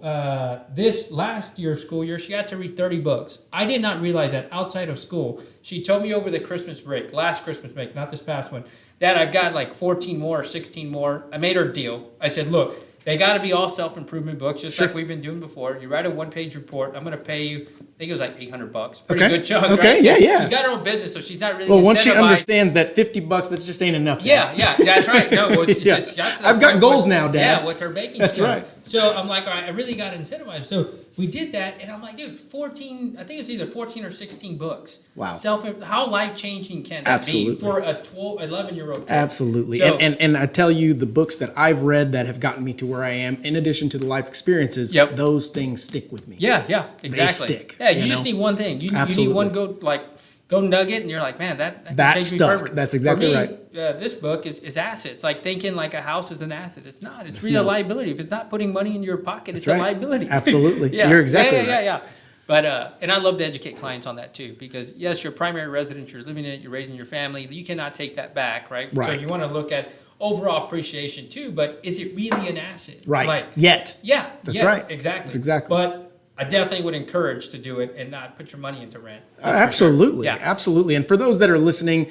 this last year, school year, she got to read 30 books. I did not realize that outside of school. She told me over the Christmas break, last Christmas break, not this past one, that I've got like 14 more or 16 more. I made her a deal. I said, look, they got to be all self-improvement books, just like we've been doing before. You write a one-page report. I'm going to pay you, I think it was like $800. Pretty Okay. good chunk, Okay, right? yeah. She's got her own business, so she's not really Well, once she incentivized. understands that $50, that just ain't enough. Yeah, that's right. No, well, Yeah. it's got to the I've got point goals with- now, Dad. Yeah, with her baking That's stuff. right. So I'm like, all right, I really got incentivized. So we did that, and I'm like, dude, 14, I think it's either 14 or 16 books. Wow. How life-changing can that Absolutely. be for a 11-year-old kid? Absolutely. So- and I tell you, the books that I've read that have gotten me to where I am, in addition to the life experiences, Yep. those things stick with me. Yeah, exactly. stick, Yeah, you you just know? need one thing. You need Absolutely. one go nugget, and you're like, man, that can That change me stuck. forever. That's exactly For me, right. This book is assets. Like thinking like a house is an asset. It's not. It's It's really a not. liability. If it's not putting money in your pocket, it's That's a right. liability. Absolutely. Yeah. You're exactly right. Yeah. But and I love to educate clients on that too, because yes, your primary residence, you're living in it, you're raising your family. You cannot take that back, right? So Right. you want to look at overall appreciation too, but is it really an asset? Right. Like, Yet. yeah. That's yeah, right. Exactly. That's exactly. But I definitely would encourage to do it and not put your money into rent. That's for sure. Absolutely. Yeah. Absolutely. And for those that are listening,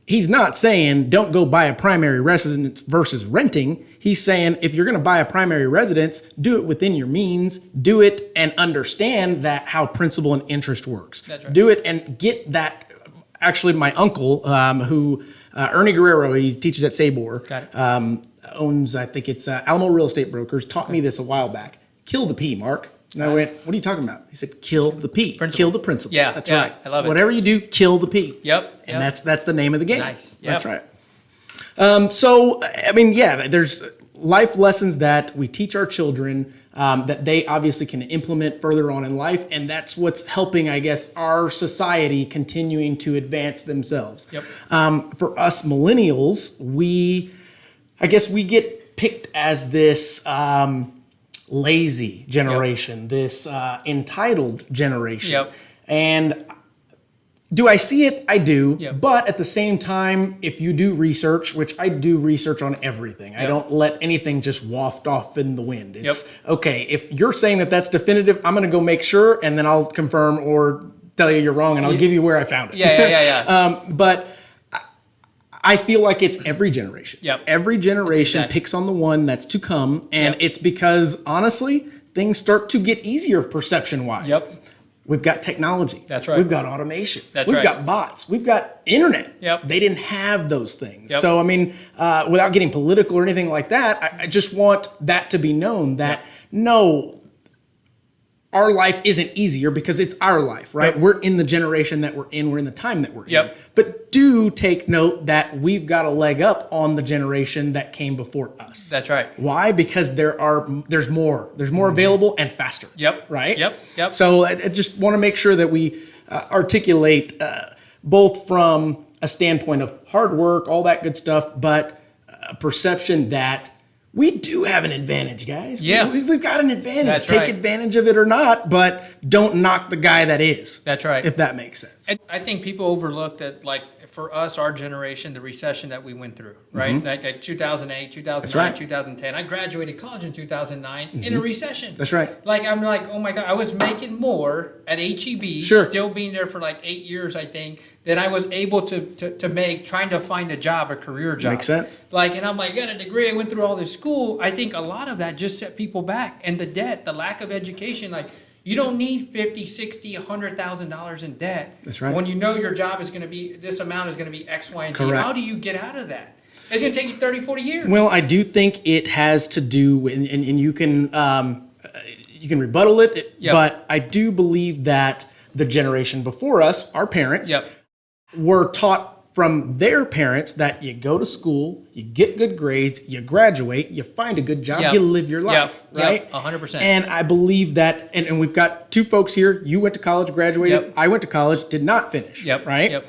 he's not saying don't go buy a primary residence versus renting. He's saying if you're going to buy a primary residence, do it within your means, do it and understand that how principal and interest works. That's right. Do it and get that. Actually, my uncle, who Ernie Guerrero, he teaches at Sabor, Got it. owns, I think it's Alamo Real Estate Brokers, taught me this a while back. Kill the P, Mark. And I went, what are you talking about? He said, kill the P. Principal. Kill the principal. Yeah, That's yeah, right. I love it. Whatever you do, kill the P. Yep. And that's the name of the game. Nice. That's Yep. right. So, I mean, yeah, there's life lessons that we teach our children that they obviously can implement further on in life. And that's what's helping, I guess, our society continuing to advance themselves. Yep. For us millennials, I guess we get picked as this lazy generation, this entitled generation. Yep. And Do I see it? I do. Yep. But at the same time, if you do research, which I do research on everything, I don't let anything just waft off in the wind. It's okay. If you're saying that that's definitive, I'm going to go make sure, and then I'll confirm or tell you you're wrong, and I'll give you where I found it. Yeah. But I feel like it's every generation. Yep. Every generation picks on the one that's to come, and it's because, honestly, things start to get easier perception-wise. Yep. We've got technology. That's right. We've got automation. That's We've right. got bots. We've got internet. Yep. They didn't have those things. Yep. So, I mean, without getting political or anything like that, I just want that to be known that no, our life isn't easier because it's our life, right? Yep. We're in the generation that we're in. We're in the time that we're Yep. in. But do take note that we've got a leg up on the generation that came before us. That's right. Why? Because there's more available and faster. Yep. Right? Yep. So I just want to make sure that we articulate both from a standpoint of hard work, all that good stuff, but a perception that we do have an advantage, guys. Yeah. We've got an advantage. That's Take right. advantage of it or not, but don't knock the guy that is. That's right. If that makes sense. And I think people overlook that, like, for us, our generation, the recession that we went through, right? Like 2008, 2009, right. 2010. I graduated college in 2009 in a recession. That's right. Like, I'm like, oh my God, I was making more at HEB, Sure. still being there for like 8 years, I think, than I was able to make trying to find a job, a career job. Makes sense. Like, and I'm like, I got a degree, I went through all this school. I think a lot of that just set people back. And the debt, the lack of education, like, you don't need $50, $60, $100,000 in debt. That's right. When you know your job is going to be, this amount is going to be X, Y, and Z. Correct. How do you get out of that? It's going to take you 30, 40 years. Well, I do think it has to do with, and you can rebuttal it, Yep. but I do believe that the generation before us, our parents, Yep. were taught from their parents that you go to school, you get good grades, you graduate, you find a good job, Yep. you live your life, Yep. right? 100%. And I believe that, and we've got two folks here. You went to college, graduated. Yep. I went to college, did not finish. Yep. Right? Yep.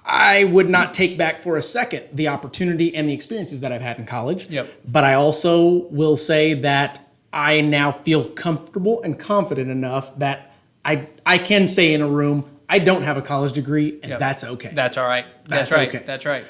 I would not take back for a second the opportunity and the experiences that I've had in college. Yep. But I also will say that I now feel comfortable and confident enough that I can say in a room, I don't have a college degree, and Yep. that's okay. That's all right. That's right. okay. That's right.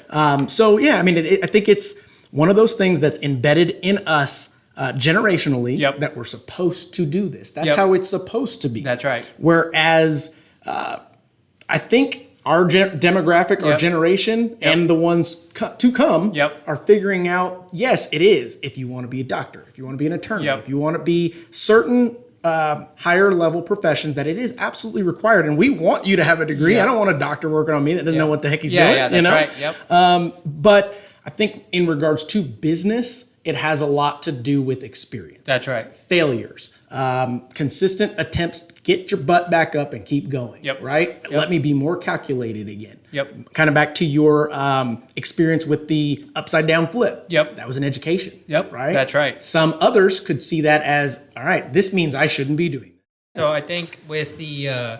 So yeah, I mean, I think it's one of those things that's embedded in us generationally Yep. that we're supposed to do this. That's Yep. how it's supposed to be. That's right. Whereas I think our demographic, our Yep. generation, and the ones to come Yep. are figuring out, yes, it is. If you want to be a doctor, if you want to be an attorney, Yep. if you want to be certain higher level professions, that it is absolutely required. And we want you to have a degree. Yep. I don't want a doctor working on me that doesn't know what the heck he's doing. Yeah, that's you know? right. Yep. But I think in regards to business, it has a lot to do with experience. That's right. Failures, consistent attempts to get your butt back up and keep going. Yep. Right? Yep. Let me be more calculated again. Yep. Kind of back to your experience with the upside down flip. Yep. That was an education. Yep. Right? That's right. Some others could see that as, all right, this means I shouldn't be doing this. So I think with the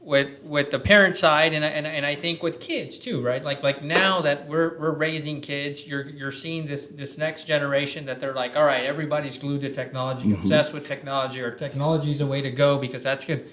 with the parent side, and I think with kids too, right? Like now that we're raising kids, you're seeing this next generation that they're like, all right, everybody's glued to technology, obsessed with technology, or technology's the way to go because that's good.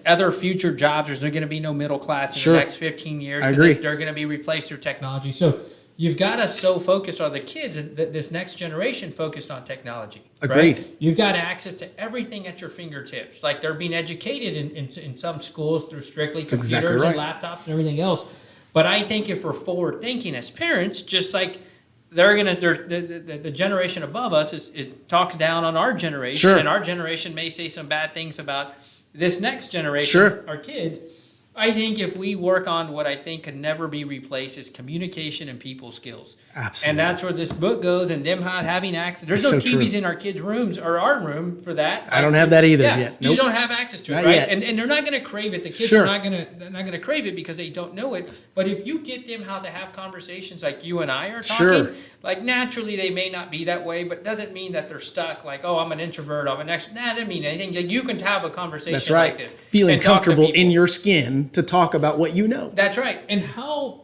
Other future jobs, there's going to be no middle class in Sure. the next 15 years. I agree. They're going to be replaced through technology. So you've got us so focused on the kids, and this next generation focused on technology. Agreed. Right? You've got access to everything at your fingertips. Like they're being educated in some schools through strictly computers exactly and right. laptops and everything else. But I think if we're forward thinking as parents, just like the generation above us is talking down on our generation, Sure. and our generation may say some bad things about this next generation, Sure. our kids. I think if we work on what I think can never be replaced is communication and people skills. Absolutely. And that's where this book goes, and them not having access. There's That's no so true. TVs in our kids' rooms or our room for that. I don't have that either Yeah, yet. you just don't have access to it, Not right? yet. And they're not going to crave it. The kids Sure. are they're not going to crave it because they don't know it. But if you get them how to have conversations like you and I are talking, Sure. like naturally they may not be that way, but doesn't mean that they're stuck. Like, oh, I'm an introvert. I'm an extrovert. Nah, that doesn't mean anything. Like, you can have a conversation That's right. like this. Feeling and talk to comfortable people. in your skin to talk about what you know. That's right. And how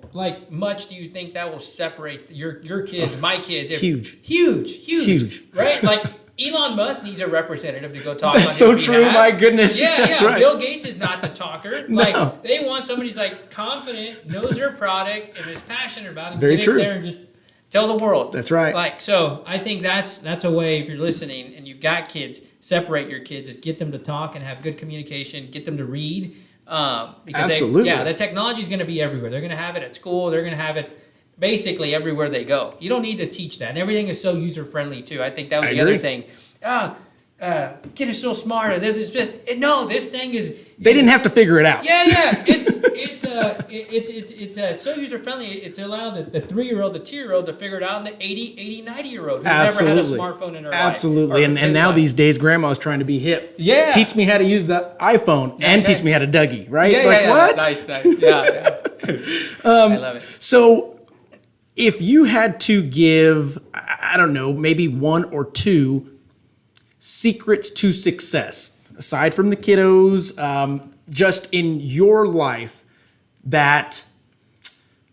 much do you think that will separate your kids, my kids? Huge. Huge. Huge. Right? Like Elon Musk needs a representative to go talk That's on so his true. behalf. My goodness. Yeah, That's yeah. right. Bill Gates is not the talker. No. Like they want somebody who's like confident, knows their product, and is passionate about it. Very Get true. in there and just tell the world. That's right. Like so, I think that's a way. If you're listening and you've got kids, separate your kids. Is get them to talk and have good communication. Get them to read. Because Absolutely. the technology is going to be everywhere. They're going to have it at school. They're going to have it basically everywhere they go. You don't need to teach that. And everything is so user friendly too. I think that was I the other agree. thing. Kid is so smart. This thing is. They didn't have to figure it out. Yeah. It's so user friendly. It's allowed the 3-year-old, the 2-year-old to figure it out, and the 80, 90-year-old who's never had a smartphone in her life. Absolutely. And now these days, grandma's trying to be hip. Yeah. Teach me how to use the iPhone and teach me how to Dougie, right? Yeah. What? Nice. Yeah. I love it. So if you had to give, I don't know, maybe 1 or 2 secrets to success, aside from the kiddos, just in your life that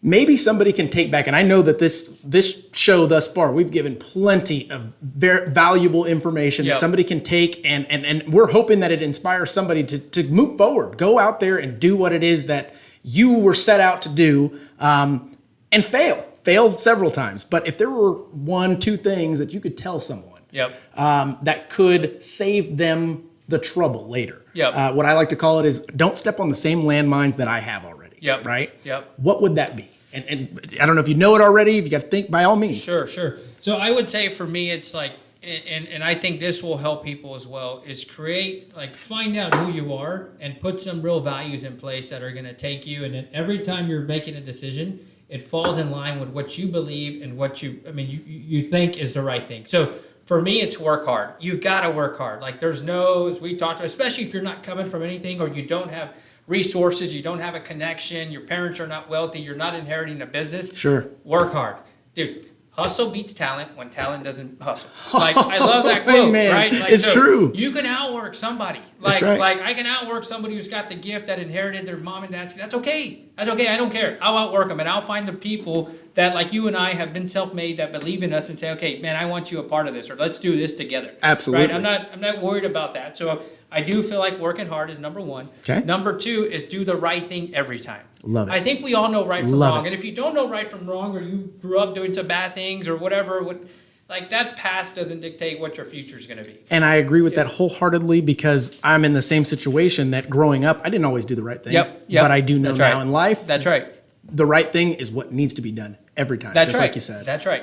maybe somebody can take back. And I know that this show thus far, we've given plenty of very valuable information that somebody can take, and we're hoping that it inspires somebody to move forward, go out there and do what it is that you were set out to do, and fail several times. But if there were 1, 2 things that you could tell someone that could save them the trouble later. What I like to call it is don't step on the same landmines that I have already. Right? What would that be? And I don't know if you know it already. If you got to think, by all means. Sure. So I would say for me, it's like, and I think this will help people as well, is find out who you are and put some real values in place that are going to take you. And then every time you're making a decision, it falls in line with what you believe and what you think is the right thing. So for me, it's work hard. You've got to work hard. Like there's no, as we talked about, especially if you're not coming from anything or you don't have resources, you don't have a connection, your parents are not wealthy, you're not inheriting a business. Sure. Work hard. Dude, hustle beats talent when talent doesn't hustle. Like, I love that quote, man. right? Like, It's true. You can outwork somebody. That's right. Like I can outwork somebody who's got the gift that inherited their mom and dad's. That's okay. I don't care. I'll outwork them, and I'll find the people that, like you and I, have been self-made, that believe in us and say, okay, man, I want you a part of this, or let's do this together. Absolutely. Right? I'm not worried about that. So I do feel like working hard is number 1. Okay. Number 2 is do the right thing every time. Love it. I think we all know right from Love wrong. it. And if you don't know right from wrong, or you grew up doing some bad things or whatever, like that past doesn't dictate what your future is going to be. And I agree with that wholeheartedly, because I'm in the same situation that growing up, I didn't always do the right thing. Yep. But I do know That's now right. in life. That's right. The right thing is what needs to be done every time. That's just right. like you said. That's right.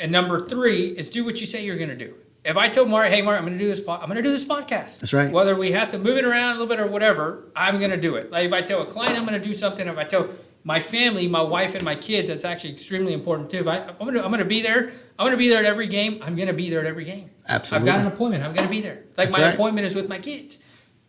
And number 3 is do what you say you're going to do. If I told Mark, hey, Mark, I'm going to do this podcast. That's right. Whether we have to move it around a little bit or whatever, I'm going to do it. Like if I tell a client I'm going to do something, if I tell my family, my wife and my kids, that's actually extremely important too. I'm going to be there. I'm going to be there at every game. I'm going to be there at every game. Absolutely. I've got an appointment. I'm going to be there. Like That's my right. appointment is with my kids.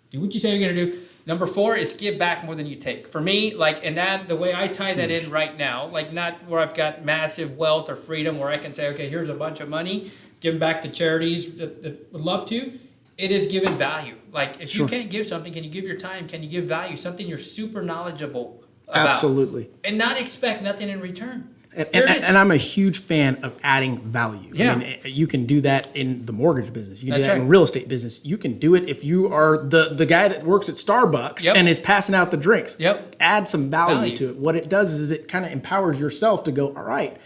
Do what you say you're going to do. Number 4 is give back more than you take. For me, and that the way I tie that in right now, like not where I've got massive wealth or freedom where I can say, okay, here's a bunch of money, give back to charities that would love to. It is giving value. Like if you can't give something, can you give your time? Can you give value? Something you're super knowledgeable about. Absolutely. And not expect nothing in return. And I'm a huge fan of adding value. Yeah. I mean, you can do that in the mortgage business. You can That's do that right. in real estate business. You can do it if you are the guy that works at Starbucks and is passing out the drinks. Yep. Add some value to it. What it does is it kind of empowers yourself to go, all right,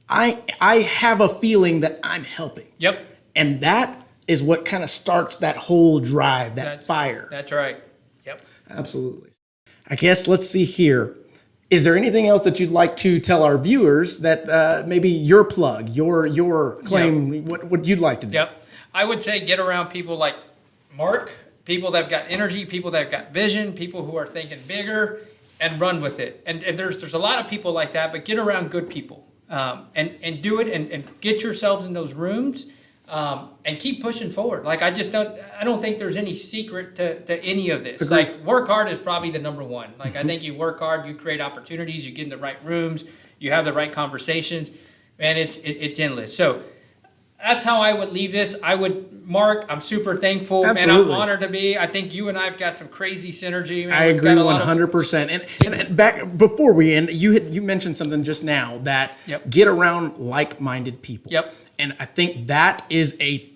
I have a feeling that I'm helping. Yep. And that is what kind of starts that whole drive, that fire. That's right. Yep. Absolutely. I guess let's see here. Is there anything else that you'd like to tell our viewers that maybe your plug, your claim, what you'd like to do? Yep. I would say get around people like Mark, people that have got energy, people that have got vision, people who are thinking bigger, and run with it. And there's a lot of people like that, but get around good people and do it and get yourselves in those rooms and keep pushing forward. Like I don't think there's any secret to any of this. Agreed. Like work hard is probably the number 1. Like I think you work hard, you create opportunities, you get in the right rooms, you have the right conversations, and it's endless. So that's how I would leave this. Mark, I'm super thankful, Absolutely. and I'm honored to be. I think you and I have got some crazy synergy. Man. I We've agree got a lot of- 100%. And back before we end, you mentioned something just now that Yep. get around like-minded people. Yep. And I think that is a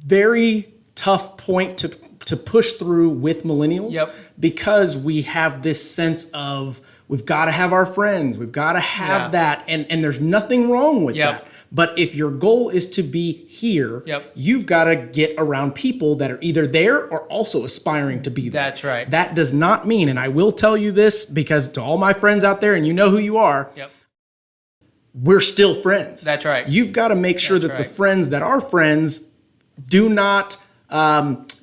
very tough point to push through with millennials. Yep. Because we have this sense of we've got to have our friends, we've got to have that, and there's nothing wrong with that. But if your goal is to be here, you've got to get around people that are either there or also aspiring to be there. That's right. That does not mean, and I will tell you this because to all my friends out there, and you know who you are, we're still friends. That's right. You've got to make sure that the friends that are friends do not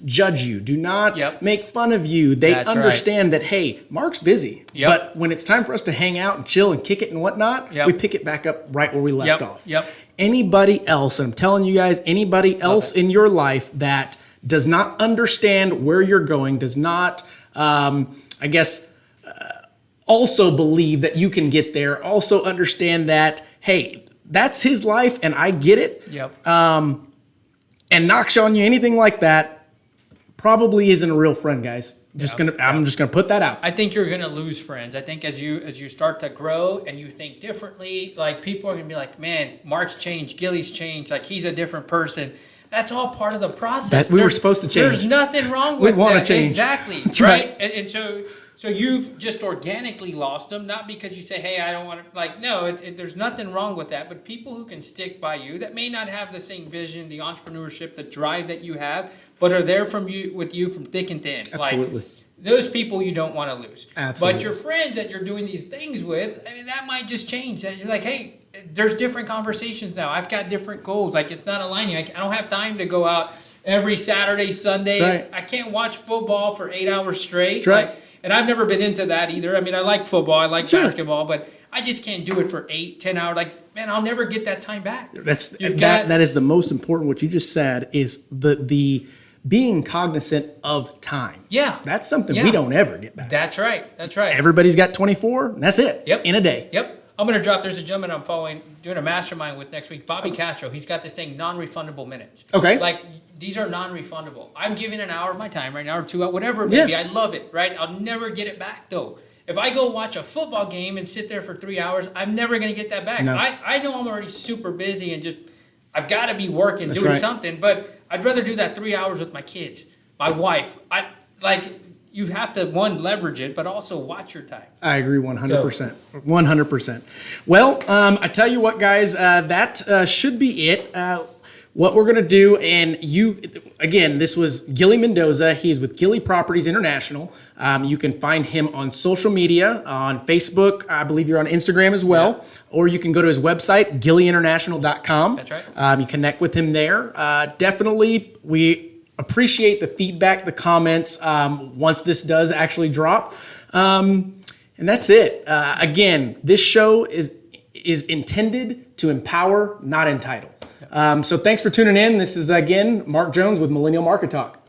judge you, do not make fun of you. They understand that, hey, Mark's busy, but when it's time for us to hang out and chill and kick it and whatnot, we pick it back up right where we left off. Anybody else, and I'm telling you guys, anybody else in your life that does not understand where you're going, does not, also believe that you can get there, also understand that, hey, that's his life and I get it. And knocks on you, anything like that, probably isn't a real friend, guys. I'm just gonna put that out. I think you're gonna lose friends. I think as you start to grow and you think differently, like people are gonna be like, man, Mark's changed, Gilley's changed, like he's a different person. That's all part of the process. We were supposed to change. There's nothing wrong with that. We want to change. Exactly. That's right. And so you've just organically lost them, not because you say, hey, I don't want to, like, no, there's nothing wrong with that. But people who can stick by you, that may not have the same vision, the entrepreneurship, the drive that you have, but are there with you from thick and thin. Absolutely. Like, those people you don't want to lose. Absolutely. But your friends that you're doing these things with, I mean, that might just change. That you're like, hey, there's different conversations now. I've got different goals. Like, it's not aligning. I don't have time to go out every Saturday, Sunday. Right. I can't watch football for 8 hours straight. Right. And I've never been into that either. I mean, I like football, I like basketball, but I just can't do it for 8-10 hours. Like, man, I'll never get that time back. That is the most important. What you just said is the being cognizant of time. Yeah. That's something we don't ever get back. That's right. That's right. Everybody's got 24, and that's it. In a day. I'm going to drop, there's a gentleman I'm following, doing a mastermind with next week, Bobby Castro. He's got this thing, non-refundable minutes. Okay. Like, these are non-refundable. I'm giving an hour of my time right now, or 2 hours, whatever it may be. I love it, right? I'll never get it back, though. If I go watch a football game and sit there for 3 hours, I'm never going to get that back. No. I know I'm already super busy and just, I've got to be working, doing something, but I'd rather do that 3 hours with my kids, my wife. You have to, one, leverage it, but also watch your time. I agree 100%. 100%. Well, I tell you what, guys, that should be it. What we're going to do, and again, this was Gilley Mendoza. He's with Gilley Properties International. You can find him on social media, on Facebook. I believe you're on Instagram as well. Or you can go to his website, gilleyinternational.com. That's right. You connect with him there. Definitely, we appreciate the feedback, the comments, once this does actually drop. And that's it. Again, this show is intended to empower, not entitle. So thanks for tuning in. This is, again, Mark Jones with Millennial Market Talk.